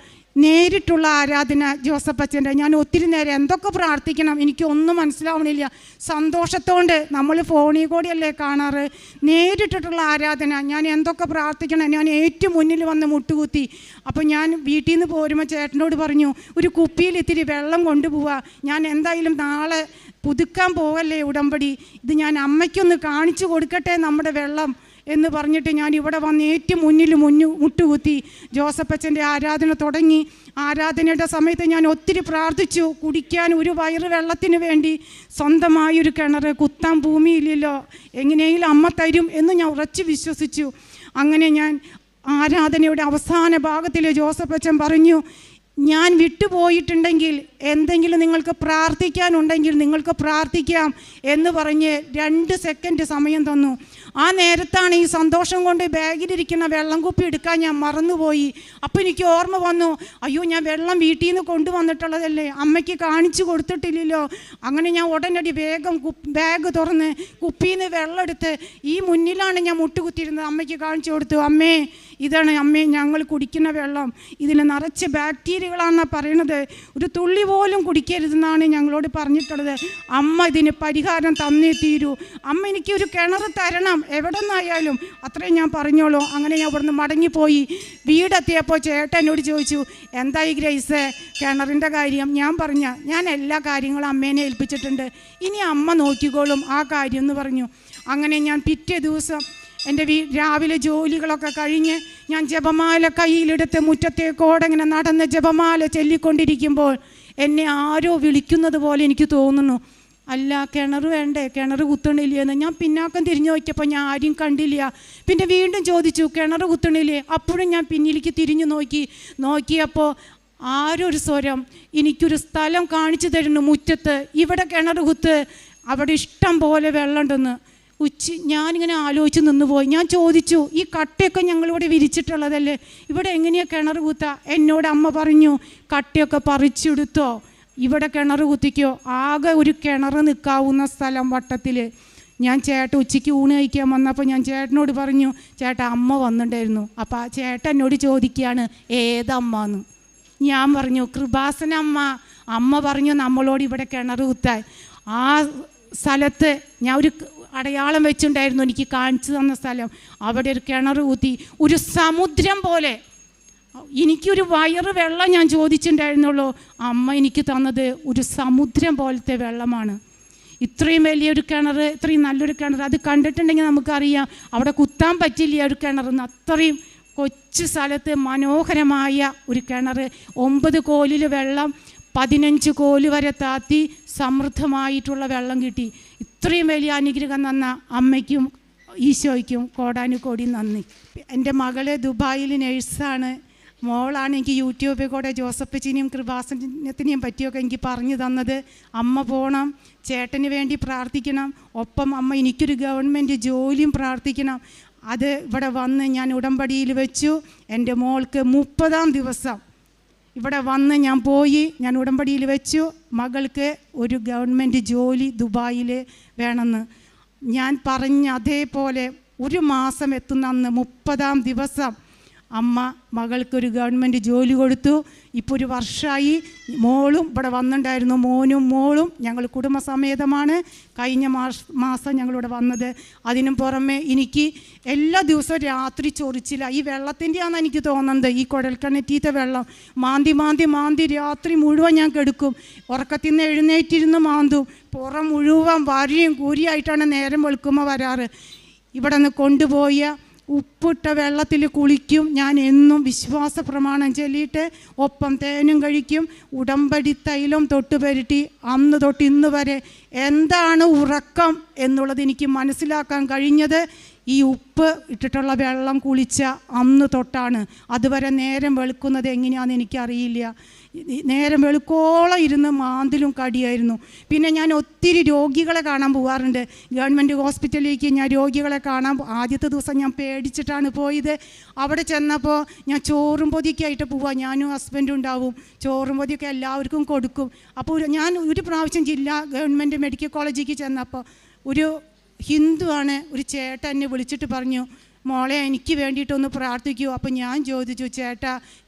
നേരിട്ടുള്ള ആരാധന ജോസഫ് അച്ഛൻ്റെ. ഞാൻ ഒത്തിരി നേരം എന്തൊക്കെ പ്രാർത്ഥിക്കണം എനിക്കൊന്നും മനസ്സിലാവണില്ല. സന്തോഷത്തോണ്ട്, നമ്മൾ ഫോണിൽ കൂടിയല്ലേ കാണാറ്, നേരിട്ടിട്ടുള്ള ആരാധന. ഞാൻ എന്തൊക്കെ പ്രാർത്ഥിക്കണം, ഞാൻ ഏറ്റവും മുന്നിൽ വന്ന് മുട്ടുകുത്തി. അപ്പോൾ ഞാൻ വീട്ടിൽ നിന്ന് പോരുമ്പോൾ ചേട്ടനോട് പറഞ്ഞു, ഒരു കുപ്പിയിൽ ഇത്തിരി വെള്ളം കൊണ്ടുപോവുക, ഞാൻ എന്തായാലും നാളെ പുതുക്കാൻ പോവല്ലേ ഉടമ്പടി, ഇത് ഞാൻ അമ്മയ്ക്കൊന്ന് കാണിച്ചു കൊടുക്കട്ടെ നമ്മുടെ വെള്ളം എന്ന് പറഞ്ഞിട്ട് ഞാൻ ഇവിടെ വന്ന് ഏറ്റവും മുന്നിൽ മുട്ടുകുത്തി ജോസഫ് അച്ഛൻ്റെ ആരാധന തുടങ്ങി. ആരാധനയുടെ സമയത്ത് ഞാൻ ഒത്തിരി പ്രാർത്ഥിച്ചു, കുടിക്കാൻ ഒരു വയറ് വെള്ളത്തിന് വേണ്ടി. സ്വന്തമായൊരു കിണർ, കുത്താൻ ഭൂമിയില്ലല്ലോ, എങ്ങനെയെങ്കിലും അമ്മ തരും എന്ന് ഞാൻ ഉറച്ചു വിശ്വസിച്ചു. അങ്ങനെ ഞാൻ ആരാധനയുടെ അവസാന ഭാഗത്തിൽ ജോസഫ് അച്ഛൻ പറഞ്ഞു, ഞാൻ വിട്ടുപോയിട്ടുണ്ടെങ്കിൽ എന്തെങ്കിലും നിങ്ങൾക്ക് പ്രാർത്ഥിക്കാനുണ്ടെങ്കിൽ നിങ്ങൾക്ക് പ്രാർത്ഥിക്കാം എന്ന് പറഞ്ഞ് 2 സെക്കൻഡ് സമയം തന്നു. ആ നേരത്താണ് ഈ സന്തോഷം കൊണ്ട് ബാഗിലിരിക്കുന്ന വെള്ളം കുപ്പി എടുക്കാൻ ഞാൻ മറന്നുപോയി. അപ്പോൾ എനിക്ക് ഓർമ്മ വന്നു, അയ്യോ ഞാൻ വെള്ളം വീട്ടിൽ നിന്ന് കൊണ്ടുവന്നിട്ടുള്ളതല്ലേ, അമ്മയ്ക്ക് കാണിച്ചു കൊടുത്തിട്ടില്ലല്ലോ. അങ്ങനെ ഞാൻ ഉടനടി വേഗം ബാഗ് തുറന്ന് കുപ്പിയിൽ നിന്ന് വെള്ളം എടുത്ത് ഈ മുന്നിലാണ് ഞാൻ മുട്ടുകുത്തിയിരുന്നത്, അമ്മയ്ക്ക് കാണിച്ചു കൊടുത്തു. അമ്മേ ഇതാണ് അമ്മേ ഞങ്ങൾ കുടിക്കുന്ന വെള്ളം, ഇതിൽ നിറച്ച് ബാക്ടീരിയകളാണെന്നാണ് പറയണത്, ഒരു തുള്ളി പോലും കുടിക്കരുതെന്നാണ് ഞങ്ങളോട് പറഞ്ഞിട്ടുള്ളത്. അമ്മ ഇതിന് പരിഹാരം തന്നേ തീരൂ, അമ്മ എനിക്കൊരു കിണർ തരണം, എവിടെ നിന്നായാലും, അത്രയും ഞാൻ പറഞ്ഞോളൂ. അങ്ങനെ ഞാൻ ഇവിടുന്ന് മടങ്ങിപ്പോയി. വീടെത്തിയപ്പോൾ ചേട്ടൻ എന്നോട് ചോദിച്ചു, എന്തായി ഗ്രേസ് കിണറിൻ്റെ കാര്യം? ഞാൻ പറഞ്ഞ ഞാൻ എല്ലാ കാര്യങ്ങളും അമ്മേനെ ഏൽപ്പിച്ചിട്ടുണ്ട്, ഇനി അമ്മ നോക്കിക്കോളും ആ കാര്യം എന്ന് പറഞ്ഞു. അങ്ങനെ ഞാൻ പിറ്റേ ദിവസം എൻ്റെ രാവിലെ ജോലികളൊക്കെ കഴിഞ്ഞ് ഞാൻ ജപമാല കയ്യിലെടുത്ത് മുറ്റത്തേക്കോടെ ഇങ്ങനെ നടന്ന് ജപമാല ചൊല്ലിക്കൊണ്ടിരിക്കുമ്പോൾ എന്നെ ആരോ വിളിക്കുന്നത് പോലെ എനിക്ക് തോന്നുന്നു. അല്ല കിണർ വേണ്ടേ, കിണർ കുത്തണില്ലേന്ന്. ഞാൻ പിന്നാക്കം തിരിഞ്ഞു നോക്കിയപ്പോൾ ഞാൻ ആരും കണ്ടില്ല. പിന്നെ വീണ്ടും ചോദിച്ചു, കിണർ കുത്തണില്ലേ? അപ്പോഴും ഞാൻ പിന്നിലേക്ക് തിരിഞ്ഞു നോക്കിയപ്പോൾ ആരോ ഒരു സ്വരം എനിക്കൊരു സ്ഥലം കാണിച്ചു തരുന്നു, മുറ്റത്ത് ഇവിടെ കിണർ കുത്ത്, അവിടെ ഇഷ്ടം പോലെ വെള്ളമുണ്ടെന്ന്. ഞാനിങ്ങനെ ആലോചിച്ച് നിന്നുപോയി. ഞാൻ ചോദിച്ചു, ഈ കട്ടയൊക്കെ ഞങ്ങളിവിടെ വിരിച്ചിട്ടുള്ളതല്ലേ, ഇവിടെ എങ്ങനെയാണ് കിണർ കുത്തുക? എന്നോട് അമ്മ പറഞ്ഞു, കട്ടയൊക്കെ പറിച്ചെടുത്തോ, ഇവിടെ കിണർ കുത്തിക്കോ, ആകെ ഒരു കിണർ നിൽക്കാവുന്ന സ്ഥലം വട്ടത്തിൽ. ഞാൻ ചേട്ടൻ ഉച്ചയ്ക്ക് ഊണ് കഴിക്കാൻ വന്നപ്പോൾ ഞാൻ ചേട്ടനോട് പറഞ്ഞു, ചേട്ടാ അമ്മ വന്നിട്ടുണ്ടായിരുന്നു. അപ്പോൾ ആ ചേട്ടൻ എന്നോട് ചോദിക്കുകയാണ്, ഏതമ്മ എന്ന്. ഞാൻ പറഞ്ഞു, കൃപാസന അമ്മ. അമ്മ പറഞ്ഞു നമ്മളോട് ഇവിടെ കിണർ കുത്താൻ. ആ സ്ഥലത്ത് ഞാൻ ഒരു അടയാളം വെച്ചിട്ടുണ്ടായിരുന്നു, എനിക്ക് കാണിച്ചു തന്ന സ്ഥലം. അവിടെ ഒരു കിണർ കുത്തി, ഒരു സമുദ്രം പോലെ. എനിക്കൊരു വയറ് വെള്ളം ഞാൻ ചോദിച്ചിട്ടുണ്ടായിരുന്നുള്ളൂ, അമ്മ എനിക്ക് തന്നത് ഒരു സമുദ്രം പോലത്തെ വെള്ളമാണ്. ഇത്രയും വലിയൊരു കിണർ, ഇത്രയും നല്ലൊരു കിണർ, അത് കണ്ടിട്ടുണ്ടെങ്കിൽ നമുക്കറിയാം അവിടെ കുത്താൻ പറ്റില്ല ഒരു കിണറെന്ന്. അത്രയും കൊച്ചു സ്ഥലത്ത് മനോഹരമായ ഒരു കിണർ, 9 കോലിൽ വെള്ളം, 15 കോല് വരെ താത്തി സമൃദ്ധമായിട്ടുള്ള വെള്ളം കിട്ടി. ഇത്രയും വലിയ അനുഗ്രഹം തന്ന അമ്മയ്ക്കും ഈശോയ്ക്കും കോടാനുകോടി നന്ദി. എൻ്റെ മകൾ ദുബായിൽ നേഴ്സാണ്. മോളാണ് എനിക്ക് യൂട്യൂബിൽ കൂടെ ജോസഫച്ചിനെയും കൃപാസനത്തിനെയും പറ്റിയൊക്കെ എനിക്ക് പറഞ്ഞു തന്നത്. അമ്മ പോകണം, ചേട്ടന് വേണ്ടി പ്രാർത്ഥിക്കണം, ഒപ്പം അമ്മ എനിക്കൊരു ഗവൺമെൻറ് ജോലിയും പ്രാർത്ഥിക്കണം. അത് ഇവിടെ വന്ന് ഞാൻ ഉടമ്പടിയിൽ വെച്ചു. എൻ്റെ മോൾക്ക് 30-ാം ദിവസം ഇവിടെ വന്ന് ഞാൻ പോയി, ഞാൻ ഉടമ്പടിയിൽ വെച്ചു. മകൾക്ക് ഒരു ഗവൺമെൻറ് ജോലി ദുബായിൽ വേണമെന്ന് ഞാൻ പറഞ്ഞ അതേപോലെ 1 മാസം എത്തുന്ന അന്ന് 30-ാം ദിവസം അമ്മ മകൾക്കൊരു ഗവൺമെൻറ് ജോലി കൊടുത്തു. ഇപ്പോൾ 1 വർഷമായി. മോളും ഇവിടെ വന്നിട്ടുണ്ടായിരുന്നു, മോനും മോളും. ഞങ്ങൾ കുടുംബസമേതമാണ് കഴിഞ്ഞ മാസം ഞങ്ങളിവിടെ വന്നത്. അതിനും പുറമെ എനിക്ക് എല്ലാ ദിവസവും രാത്രി ചൊറിച്ചില്ല. ഈ വെള്ളത്തിൻ്റെയാണെന്ന് എനിക്ക് തോന്നുന്നത്, ഈ കുഴൽക്കിണറ്റീത്തെ വെള്ളം മാന്തി രാത്രി മുഴുവൻ ഞാൻ കെടുക്കും. ഉറക്കത്തിൽ നിന്ന് എഴുന്നേറ്റിരുന്ന് മാന്തും. പുറം മുഴുവൻ വരിയും കൂരിയായിട്ടാണ് നേരം വെളുക്കുമ്പോൾ വരാറ്. ഇവിടെ നിന്ന് കൊണ്ടുപോയ ഉപ്പിട്ട വെള്ളത്തിൽ കുളിക്കും. ഞാൻ എന്നും വിശ്വാസ പ്രമാണം ചൊല്ലിയിട്ട് ഒപ്പം തേനും കഴിക്കും. ഉടമ്പടി തൈലം തൊട്ട് പുരട്ടി അന്ന് തൊട്ട് ഇന്ന് വരെ എന്താണ് ഉറക്കം എന്നുള്ളത് എനിക്ക് മനസ്സിലാക്കാൻ കഴിഞ്ഞത് ഈ ഉപ്പ് ഇട്ടിട്ടുള്ള വെള്ളം കുളിച്ച അന്ന് തൊട്ടാണ്. അതുവരെ നേരം വെളുക്കുന്നത് എങ്ങനെയാണെന്ന് എനിക്കറിയില്ല. നേരം വെളുക്കോളം ഇരുന്ന് മാന്തിലും കടിയായിരുന്നു. പിന്നെ ഞാൻ ഒത്തിരി രോഗികളെ കാണാൻ പോകാറുണ്ട്. ഗവൺമെൻറ് ഹോസ്പിറ്റലിലേക്ക് ഞാൻ രോഗികളെ കാണാൻ ആദ്യത്തെ ദിവസം ഞാൻ പേടിച്ചിട്ടാണ് പോയത്. അവിടെ ചെന്നപ്പോൾ ഞാൻ ചോറും പൊതിക്കായിട്ട് പോവാം. ഞാനും ഹസ്ബൻഡും ഉണ്ടാവും. ചോറും പൊതിയൊക്കെ എല്ലാവർക്കും കൊടുക്കും. അപ്പോൾ ഞാൻ ഒരു പ്രാവശ്യം ജില്ലാ ഗവൺമെൻറ് മെഡിക്കൽ കോളേജിലേക്ക് ചെന്നപ്പോൾ ഒരു ഹിന്ദുവാണ് ഒരു ചേട്ടൻ എന്നെ വിളിച്ചിട്ട് പറഞ്ഞു, മോളെ എനിക്ക് വേണ്ടിയിട്ടൊന്ന് പ്രാർത്ഥിക്കൂ. അപ്പോൾ ഞാൻ ചോദിച്ചു,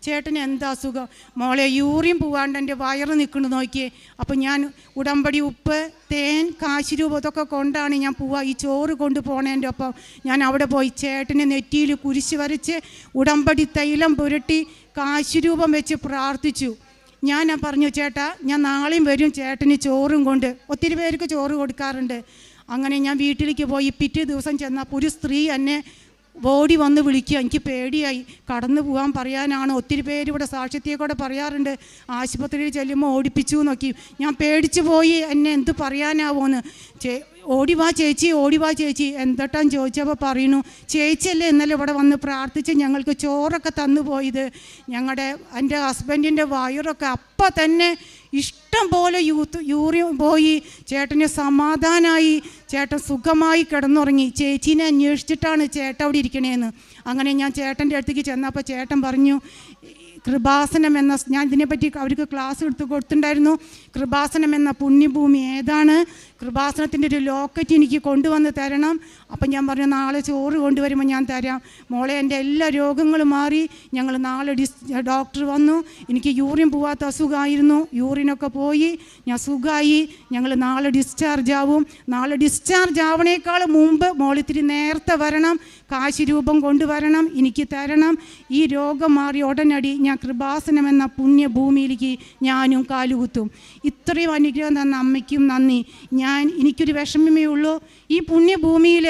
ചേട്ടന് എന്താ അസുഖം? മോളെ യൂറിൻ പോവാണ്ട് എൻ്റെ വയറ് നിൽക്കുന്നു നോക്കിയേ. അപ്പോൾ ഞാൻ ഉടമ്പടി ഉപ്പ്, തേൻ, കാശിരൂപം ഇതൊക്കെ കൊണ്ടാണ് ഞാൻ പോവുക. ഈ ചോറ് കൊണ്ട് പോണേൻ്റെ ഒപ്പം ഞാൻ അവിടെ പോയി ചേട്ടന് നെറ്റിയിൽ കുരിശ് വരച്ച് ഉടമ്പടി തൈലം പുരട്ടി കാശിരൂപം വെച്ച് പ്രാർത്ഥിച്ചു. ഞാൻ പറഞ്ഞു, ചേട്ടാ ഞാൻ നാളെയും വരും ചേട്ടന് ചോറും കൊണ്ട്. ഒത്തിരി പേർക്ക് ചോറ് കൊടുക്കാറുണ്ട്. അങ്ങനെ ഞാൻ വീട്ടിലേക്ക് പോയി. പിറ്റേ ദിവസം ചെന്നപ്പോൾ ഒരു സ്ത്രീ എന്നെ ഓടി വന്ന് വിളിക്കുക. എനിക്ക് പേടിയായി. കടന്നു പോകാൻ പറയാനാണ്. ഒത്തിരി പേര് ഇവിടെ സാക്ഷ്യത്തെ കൂടെ പറയാറുണ്ട്, ആശുപത്രിയിൽ ചെല്ലുമ്പോൾ ഓടിപ്പിച്ചു നോക്കി. ഞാൻ പേടിച്ചു പോയി, എന്നെ എന്ത് പറയാനാവോന്ന്. ഓടിവാ ചേച്ചി എന്തൊട്ടാന്ന് ചോദിച്ചപ്പോൾ പറയുന്നു, ചേച്ചിയല്ലേ ഇന്നലെ ഇവിടെ വന്ന് പ്രാർത്ഥിച്ച് ഞങ്ങൾക്ക് ചോറൊക്കെ തന്നു പോയത്. എൻ്റെ ഹസ്ബൻഡിൻ്റെ വയറൊക്കെ അപ്പം തന്നെ ഇഷ്ടം പോലെ യൂറിൻ പോയി. ചേട്ടന് സമാധാനമായി, ചേട്ടൻ സുഖമായി കിടന്നുറങ്ങി. ചേച്ചീനെ അന്വേഷിച്ചിട്ടാണ് ചേട്ടൻ അവിടെ ഇരിക്കണേന്ന്. അങ്ങനെ ഞാൻ ചേട്ടൻ്റെ അടുത്തേക്ക് ചെന്നപ്പോൾ ചേട്ടൻ പറഞ്ഞു, കൃപാസനം എന്ന, ഞാൻ ഇതിനെപ്പറ്റി അവർക്ക് ക്ലാസ് എടുത്ത് കൊടുത്തിട്ടുണ്ടായിരുന്നു. കൃപാസനം എന്ന പുണ്യഭൂമി ഏതാണ്? കൃപാസനത്തിൻ്റെ ഒരു ലോക്കറ്റ് എനിക്ക് കൊണ്ടുവന്ന് തരണം. അപ്പം ഞാൻ പറഞ്ഞു, നാളെ ചോറ് കൊണ്ടുവരുമ്പോൾ ഞാൻ തരാം. മോളെ എൻ്റെ എല്ലാ രോഗങ്ങളും മാറി. ഞങ്ങൾ നാളെ ഡോക്ടർ വന്നു. എനിക്ക് യൂറിൻ പോവാത്ത അസുഖമായിരുന്നു. യൂറിനൊക്കെ പോയി, ഞാൻ സുഖമായി. ഞങ്ങൾ നാളെ ഡിസ്ചാർജ് ആവും. നാളെ ഡിസ്ചാർജ് ആവണേക്കാൾ മുമ്പ് മോളിത്തിരി നേരത്തെ വരണം, കാശിരൂപം കൊണ്ടുവരണം, എനിക്ക് തരണം. ഈ രോഗം മാറി ഉടനടി ഞാൻ കൃപാസനം എന്ന പുണ്യഭൂമിയിലേക്ക് ഞാനും കാലുകുത്തും. ഇത്രയും അനുഗ്രഹം തന്ന അമ്മയ്ക്കും നന്ദി. എനിക്കൊരു വിഷമമേ ഉള്ളൂ, ഈ പുണ്യഭൂമിയിൽ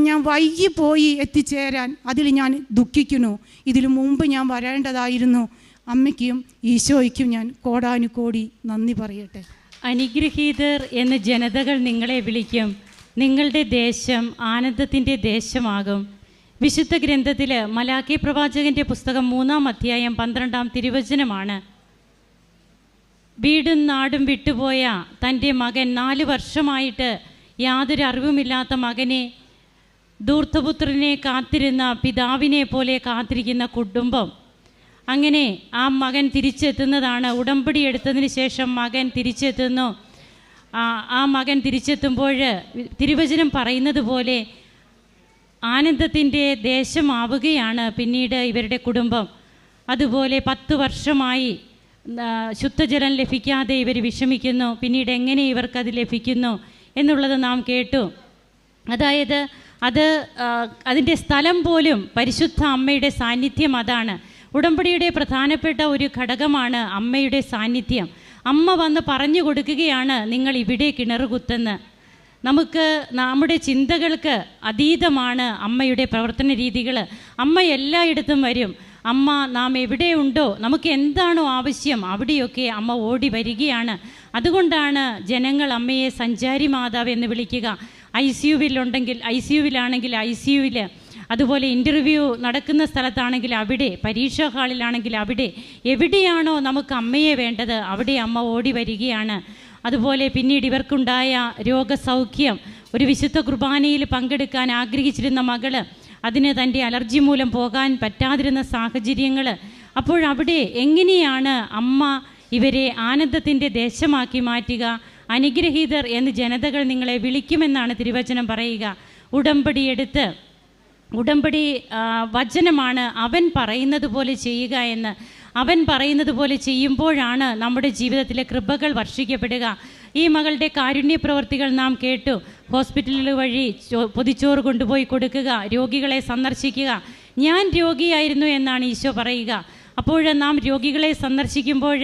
ഞാൻ വൈകിപ്പോയി എത്തിച്ചേരാൻ. അതിൽ ഞാൻ ദുഃഖിക്കുന്നു. ഇതിനു മുമ്പ് ഞാൻ വരേണ്ടതായിരുന്നു. അമ്മയ്ക്കും ഈശോയ്ക്കും ഞാൻ കോടാനുകോടി നന്ദി പറയട്ടെ. അനുഗ്രഹീതർ എന്ന് ജനതകൾ നിങ്ങളെ വിളിക്കും. നിങ്ങളുടെ ദേശം ആനന്ദത്തിൻ്റെ ദേശമാകും. വിശുദ്ധ ഗ്രന്ഥത്തിൽ മലാക്കി പ്രവാചകൻ്റെ പുസ്തകം 3-ാം അധ്യായം 12-ാം തിരുവചനമാണ്. വീടും നാടും വിട്ടുപോയ തൻ്റെ മകൻ, 4 വർഷമായിട്ട് യാതൊരു അറിവുമില്ലാത്ത മകനെ, ധൂർത്തപുത്രനെ കാത്തിരുന്ന പിതാവിനെ പോലെ കാത്തിരിക്കുന്ന കുടുംബം. അങ്ങനെ ആ മകൻ തിരിച്ചെത്തുന്നതാണ്. ഉടമ്പടി എടുത്തതിന് ശേഷം മകൻ തിരിച്ചെത്തുന്നു. ആ മകൻ തിരിച്ചെത്തുമ്പോൾ തിരുവചനം പറയുന്നത് പോലെ ആനന്ദത്തിൻ്റെ ദേശമാവുകയാണ് പിന്നീട് ഇവരുടെ കുടുംബം. അതുപോലെ 10 വർഷമായി ശുദ്ധജലം ലഭിക്കാതെ ഇവർ വിഷമിക്കുന്നു. പിന്നീട് എങ്ങനെ ഇവർക്കത് ലഭിക്കുന്നു എന്നുള്ളത് നാം കേട്ടു. അതായത് അതിൻ്റെ സ്ഥലം പോലും പരിശുദ്ധ അമ്മയുടെ സാന്നിധ്യം. അതാണ് ഉടമ്പടിയുടെ പ്രധാനപ്പെട്ട ഒരു ഘടകമാണ് അമ്മയുടെ സാന്നിധ്യം. അമ്മ വന്ന് പറഞ്ഞു കൊടുക്കുകയാണ്, നിങ്ങൾ ഇവിടെ കിണറുകുത്തെന്ന്. നമ്മുടെ ചിന്തകൾക്ക് അതീതമാണ് അമ്മയുടെ പ്രവർത്തന രീതികൾ. അമ്മ എല്ലായിടത്തും വരും. അമ്മ നാം എവിടെയുണ്ടോ, നമുക്ക് എന്താണോ ആവശ്യം അവിടെയൊക്കെ അമ്മ ഓടി വരികയാണ്. അതുകൊണ്ടാണ് ജനങ്ങൾ അമ്മയെ സഞ്ചാരി മാതാവ് എന്ന് വിളിക്കുക. ICUവിലാണെങ്കിൽ ICUവിൽ, അതുപോലെ ഇൻ്റർവ്യൂ നടക്കുന്ന സ്ഥലത്താണെങ്കിൽ അവിടെ, പരീക്ഷാ ഹാളിലാണെങ്കിൽ അവിടെ, എവിടെയാണോ നമുക്ക് അമ്മയെ വേണ്ടത് അവിടെ അമ്മ ഓടി വരികയാണ്. അതുപോലെ പിന്നീട് ഇവർക്കുണ്ടായ രോഗസൗഖ്യം, ഒരു വിശുദ്ധ കുർബാനയിൽ പങ്കെടുക്കാൻ ആഗ്രഹിച്ചിരുന്ന മകള്, അതിന് തൻ്റെ അലർജി മൂലം പോകാൻ പറ്റാതിരുന്ന സാഹചര്യങ്ങൾ. അപ്പോഴവിടെ എങ്ങനെയാണ് അമ്മ ഇവരെ ആനന്ദത്തിൻ്റെ ദേശമാക്കി മാറ്റുക? അനുഗ്രഹീതർ എന്ന് ജനതകൾ നിങ്ങളെ വിളിക്കുമെന്നാണ് തിരുവചനം പറയുക. ഉടമ്പടി വചനമാണ് അവൻ പറയുന്നത് പോലെ ചെയ്യുക എന്ന്. അവൻ പറയുന്നത് പോലെ ചെയ്യുമ്പോഴാണ് നമ്മുടെ ജീവിതത്തിലെ കൃപകൾ വർഷിക്കപ്പെടുക. ഈ മകളുടെ കാരുണ്യ പ്രവർത്തികൾ നാം കേട്ടു. ഹോസ്പിറ്റലുകൾ വഴി പൊതിച്ചോറ് കൊണ്ടുപോയി കൊടുക്കുക, രോഗികളെ സന്ദർശിക്കുക. ഞാൻ രോഗിയായിരുന്നു എന്നാണ് ഈശോ പറയുക. അപ്പോൾ നാം രോഗികളെ സന്ദർശിക്കുമ്പോൾ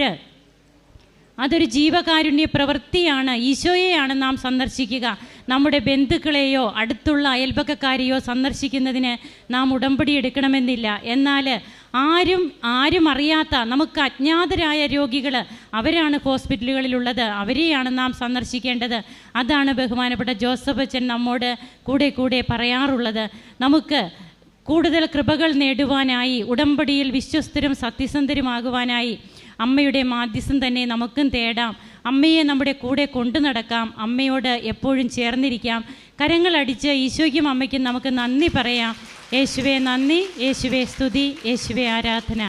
അതൊരു ജീവകാരുണ്യ പ്രവൃത്തിയാണ്. ഈശോയെയാണ് നാം സന്ദർശിക്കുക. നമ്മുടെ ബന്ധുക്കളെയോ അടുത്തുള്ള അയൽപക്കക്കാരെയോ സന്ദർശിക്കുന്നതിന് നാം ഉടമ്പടി എടുക്കണമെന്നില്ല. എന്നാൽ ആരും അറിയാത്ത നമുക്ക് അജ്ഞാതരായ രോഗികൾ, അവരാണ് ഹോസ്പിറ്റലുകളിലുള്ളത്, അവരെയാണ് നാം സന്ദർശിക്കേണ്ടത്. അതാണ് ബഹുമാനപ്പെട്ട ജോസഫ് അച്ഛൻ നമ്മോട് കൂടെ പറയാറുള്ളത്. നമുക്ക് കൂടുതൽ കൃപകൾ നേടുവാനായി, ഉടമ്പടിയിൽ വിശ്വസ്തരും സത്യസന്ധരുമാകുവാനായി അമ്മയുടെ മാധ്യസ്ഥം തന്നെ നമുക്കും തേടാം. അമ്മയെ നമ്മുടെ കൂടെ കൊണ്ടു നടക്കാം. അമ്മയോട് എപ്പോഴും ചേർന്നിരിക്കാം. കരങ്ങളടിച്ച് ഈശോയ്ക്കും അമ്മയ്ക്കും നമുക്ക് നന്ദി പറയാം. യേശുവേ നന്ദി, യേശുവേ സ്തുതി, യേശുവേ ആരാധന.